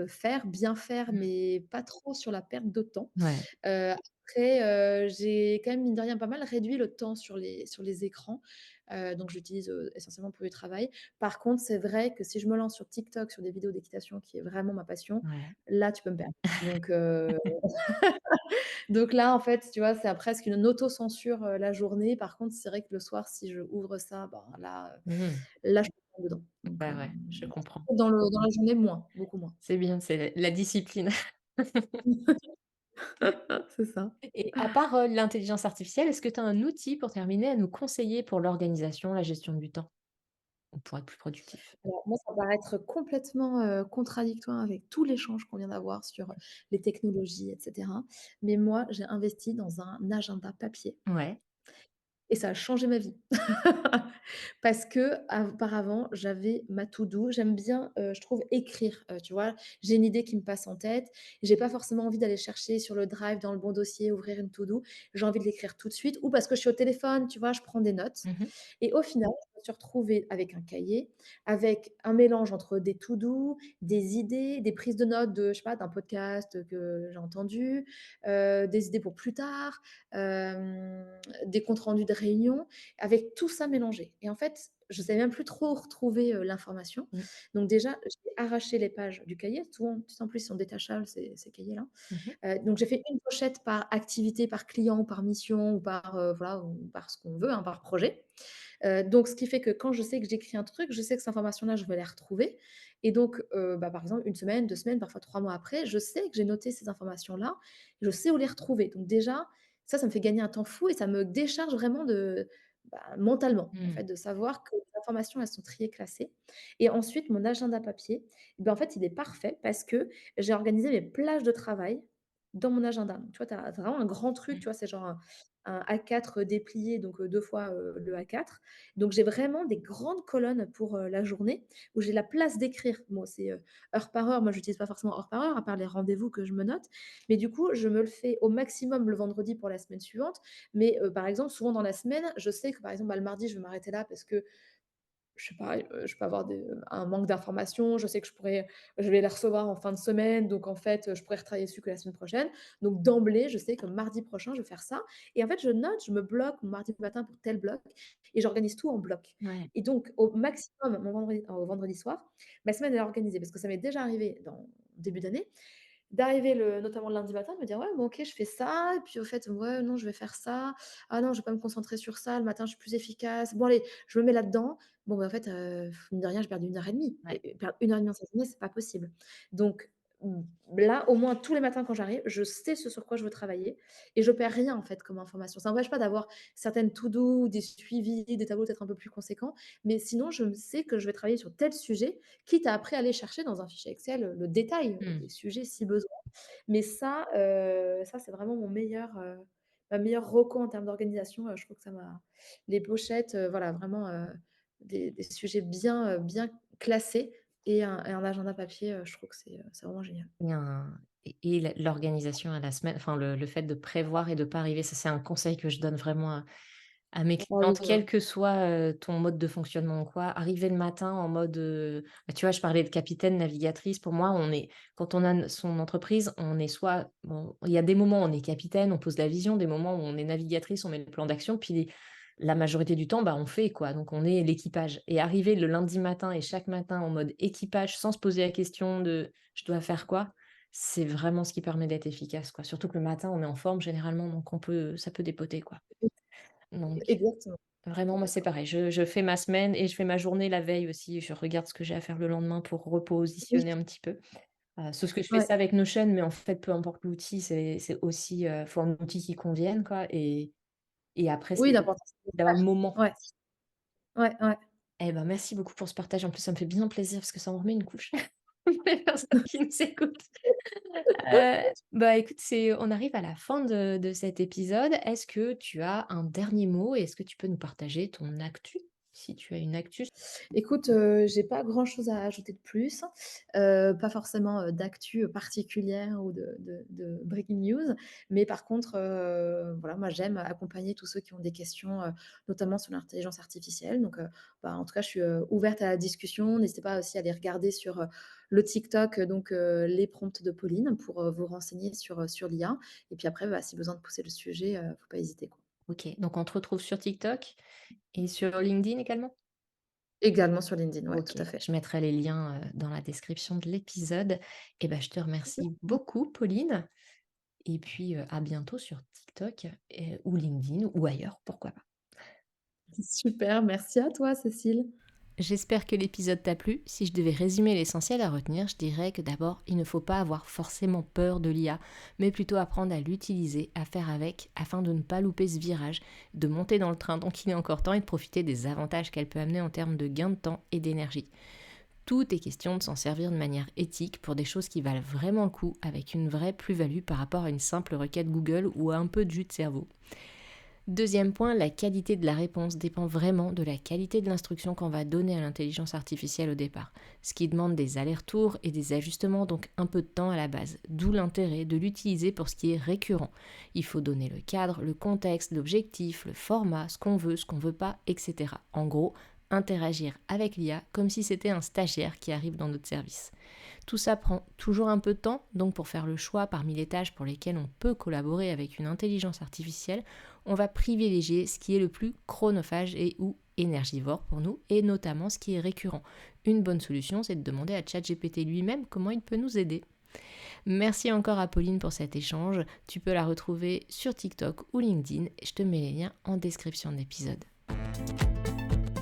A: faire, bien faire, mais pas trop sur la perte de temps.
B: Ouais.
A: Après, j'ai quand même, mine de rien, pas mal réduit le temps sur les écrans, donc j'utilise, essentiellement pour du travail. Par contre, c'est vrai que si je me lance sur TikTok, sur des vidéos d'équitation, qui est vraiment ma passion,
B: Ouais.
A: là, tu peux me perdre. Donc là, en fait, tu vois, c'est presque une autocensure, la journée. Par contre, c'est vrai que le soir, si je ouvre ça, ben là,
B: Mmh.
A: là, je suis dedans. Donc,
B: Bah, ouais, je comprends.
A: dans la journée, moins, beaucoup moins.
B: C'est bien, c'est la discipline.
A: C'est ça.
B: Et à part, l'intelligence artificielle, est-ce que tu as un outil pour terminer à nous conseiller pour l'organisation, la gestion du temps? Ou pour être plus productif?
A: Alors moi, ça va paraître complètement, contradictoire avec tout l'échange qu'on vient d'avoir sur les technologies et cetera. Mais moi, j'ai investi dans un agenda papier.
B: Ouais.
A: Et ça a changé ma vie. Parce qu'auparavant, j'avais ma to do. J'aime bien, je trouve écrire, tu vois? J'ai une idée qui me passe en tête. J'ai pas forcément envie d'aller chercher sur le drive, dans le bon dossier, ouvrir une to do. J'ai envie de l'écrire tout de suite, ou parce que je suis au téléphone, tu vois? Je prends des notes
B: Mmh mh.
A: et au final, je me suis retrouvée avec un cahier, avec un mélange entre des to do, des idées, des prises de notes de, je sais pas, d'un podcast que j'ai entendu, des idées pour plus tard, des comptes rendus de réunions, avec tout ça mélangé. Et en fait, je ne savais même plus trop où retrouver, l'information.
B: Mmh.
A: Donc déjà, j'ai arraché les pages du cahier. Souvent, tu sais, en plus, ils sont détachables ces cahiers-là.
B: Mmh mh.
A: Donc j'ai fait une pochette par activité, par client, ou par mission, ou par, voilà, ou par ce qu'on veut, hein, par projet. Donc ce qui fait que quand je sais que j'écris un truc, je sais que cette information-là, je vais les retrouver, et donc bah, par exemple, une semaine, 2 semaines, parfois 3 mois après, je sais que j'ai noté ces informations-là, je sais où les retrouver. Donc déjà, ça me fait gagner un temps fou et ça me décharge vraiment mentalement, en
B: Mmh.
A: fait, de savoir que les informations, elles sont triées, classées. Et ensuite, mon agenda papier, en fait, il est parfait parce que j'ai organisé mes plages de travail dans mon agenda. Donc tu vois, tu as vraiment un grand truc, tu
B: Mmh.
A: vois? C'est genre un A4 déplié, donc 2 fois, le A4. Donc j'ai vraiment des grandes colonnes pour, la journée, où j'ai la place d'écrire. Bon, c'est, heure par heure. Moi, j'utilise pas forcément heure par heure, à part les rendez-vous que je me note. Mais du coup, je me le fais au maximum le vendredi pour la semaine suivante. Mais, par exemple, souvent dans la semaine, je sais que, par exemple, bah, le mardi, je vais m'arrêter là parce que je sais pas, je peux avoir un manque d'informations. Je sais que je vais les recevoir en fin de semaine, donc en fait, je pourrais retravailler dessus que la semaine prochaine. Donc d'emblée, je sais que mardi prochain, je vais faire ça, et en fait, je note, je me bloque mon mardi matin pour tel bloc, et j'organise tout en bloc.
B: Ouais.
A: Et donc au maximum, au vendredi soir, ma semaine elle est organisée, parce que ça m'est déjà arrivé dans début d'année, d'arriver notamment le lundi matin, de me dire: «Ouais, bon, OK, je fais ça, et puis au fait, ouais, non, je vais faire ça. Ah non, je vais pas me concentrer sur ça, le matin, je suis plus efficace. Bon allez, je me mets là-dedans». Bon, bah, en fait, mine de rien, j'ai perdu 1 heure et demie,
B: Ouais.
A: et perdre 1 heure et demie dans sa journée, c'est pas possible. Donc Mmh, là, au moins tous les matins quand j'arrive, je sais ce sur quoi je veux travailler et je perds rien en fait comme information. Ça n'empêche pas d'avoir certaines to do ou des suivis, des tableaux peut-être un peu plus conséquents, mais sinon je sais que je vais travailler sur tel sujet, quitte à après aller chercher dans un fichier Excel, le détail
B: Mmh.
A: des sujets si besoin. Mais ça c'est vraiment ma meilleure reco en termes d'organisation, je trouve que ça m'a les pochettes, voilà vraiment, des sujets bien classés et un agenda papier, je trouve que c'est vraiment génial.
B: Et un et l'organisation à la semaine, enfin le fait de prévoir et de pas arriver, ça c'est un conseil que je donne vraiment à mes
A: Ah oui,
B: clientes,
A: voilà.
B: quel que soit, ton mode de fonctionnement ou quoi. Arriver le matin en mode, bah, tu vois, je parlais de capitaine, navigatrice. Pour moi, on est quand on a son entreprise, on est soit bon, il y a des moments où on est capitaine, on pose la vision, des moments où on est navigatrice, on met le plan d'action, puis la majorité du temps, bah, on fait quoi, donc on est l'équipage et arriver le lundi matin et chaque matin en mode équipage sans se poser la question de: «Je dois faire quoi?» C'est vraiment ce qui permet d'être efficace, quoi. Surtout que le matin, on est en forme généralement, donc ça peut dépoter, quoi. Donc
A: Exactement, tout à
B: vraiment,
A: fait
B: moi, c'est
A: d'accord.
B: pareil. Je fais ma semaine et je fais ma journée la veille aussi. Je regarde ce que j'ai à faire le lendemain pour
A: Oui,
B: repositionner un petit peu. Sauf que je fais
A: ouais.
B: ça avec Notion, mais en fait, peu importe l'outil, c'est aussi, faut un outil qui convienne, quoi et après,
A: Oui,
B: c'est
A: l'important c'est de
B: d'avoir le
A: faire.
B: moment.
A: Ouais, ouais, ouais.
B: Eh ben, merci beaucoup pour ce partage. En plus, ça me fait bien plaisir parce que ça en remet une couche pour les personnes qui nous écoutent. Bah, écoute, on arrive à la fin de cet épisode. Est-ce que tu as un dernier mot et est-ce que tu peux nous partager ton actu? Si tu as une actu.
A: Écoute, j'ai pas grand-chose à ajouter de plus, pas forcément, d'actu, particulière ou de breaking news, mais par contre, voilà, moi j'aime accompagner tous ceux qui ont des questions, notamment sur l'intelligence artificielle donc bah, en tout cas, je suis, ouverte à la discussion. N'hésitez pas aussi à aller regarder sur, le TikTok, donc les prompts de Pauline pour, vous renseigner sur l'IA et puis après, bah, si besoin de pousser le sujet, faut pas hésiter, quoi.
B: OK, donc on te retrouve sur TikTok et sur LinkedIn également?
A: Également sur LinkedIn, ouais, tout
B: OK,
A: à
B: bah,
A: fait.
B: je mettrai les liens, dans la description de l'épisode et ben je te remercie beaucoup Pauline et puis, à bientôt sur TikTok ou LinkedIn ou ailleurs, pourquoi pas.
A: Super, merci à toi Cécile.
B: J'espère que l'épisode t'a plu. Si je devais résumer l'essentiel à retenir, je dirais que d'abord, il ne faut pas avoir forcément peur de l'IA, mais plutôt apprendre à l'utiliser, à faire avec, afin de ne pas louper ce virage, de monter dans le train tant qu'il est encore temps et de profiter des avantages qu'elle peut amener en termes de gain de temps et d'énergie. Tout est question de s'en servir de manière éthique pour des choses qui valent vraiment le coup, avec une vraie plus-value par rapport à une simple requête Google ou à un peu de jus de cerveau. Deuxième point, la qualité de la réponse dépend vraiment de la qualité de l'instruction qu'on va donner à l'intelligence artificielle au départ, ce qui demande des allers-retours et des ajustements, donc un peu de temps à la base, d'où l'intérêt de l'utiliser pour ce qui est récurrent. Il faut donner le cadre, le contexte, l'objectif, le format, ce qu'on veut pas, etc. En gros, interagir avec l'IA comme si c'était un stagiaire qui arrive dans notre service. Tout ça prend toujours un peu de temps, donc pour faire le choix parmi les tâches pour lesquelles on peut collaborer avec une intelligence artificielle, on va privilégier ce qui est le plus chronophage et ou énergivore pour nous, et notamment ce qui est récurrent. Une bonne solution, c'est de demander à ChatGPT lui-même comment il peut nous aider. Merci encore à Pauline pour cet échange. Tu peux la retrouver sur TikTok ou LinkedIn. Je te mets les liens en description de l'épisode.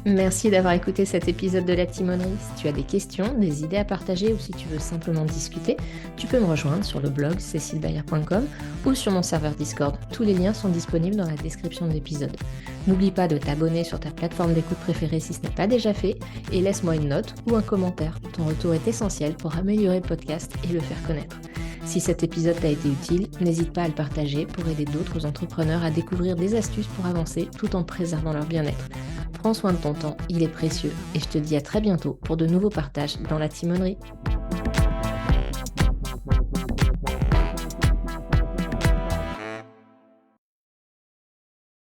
B: Merci d'avoir écouté cet épisode de La Timonerie. Si tu as des questions, des idées à partager ou si tu veux simplement discuter, tu peux me rejoindre sur le blog cecilebayer.com ou sur mon serveur Discord. Tous les liens sont disponibles dans la description de l'épisode. N'oublie pas de t'abonner sur ta plateforme d'écoute préférée si ce n'est pas déjà fait et laisse-moi une note ou un commentaire. Ton retour est essentiel pour améliorer le podcast et le faire connaître. Si cet épisode t'a été utile, n'hésite pas à le partager pour aider d'autres entrepreneurs à découvrir des astuces pour avancer tout en préservant leur bien-être. Prends soin de ton temps, il est précieux et je te dis à très bientôt pour de nouveaux partages dans la timonerie.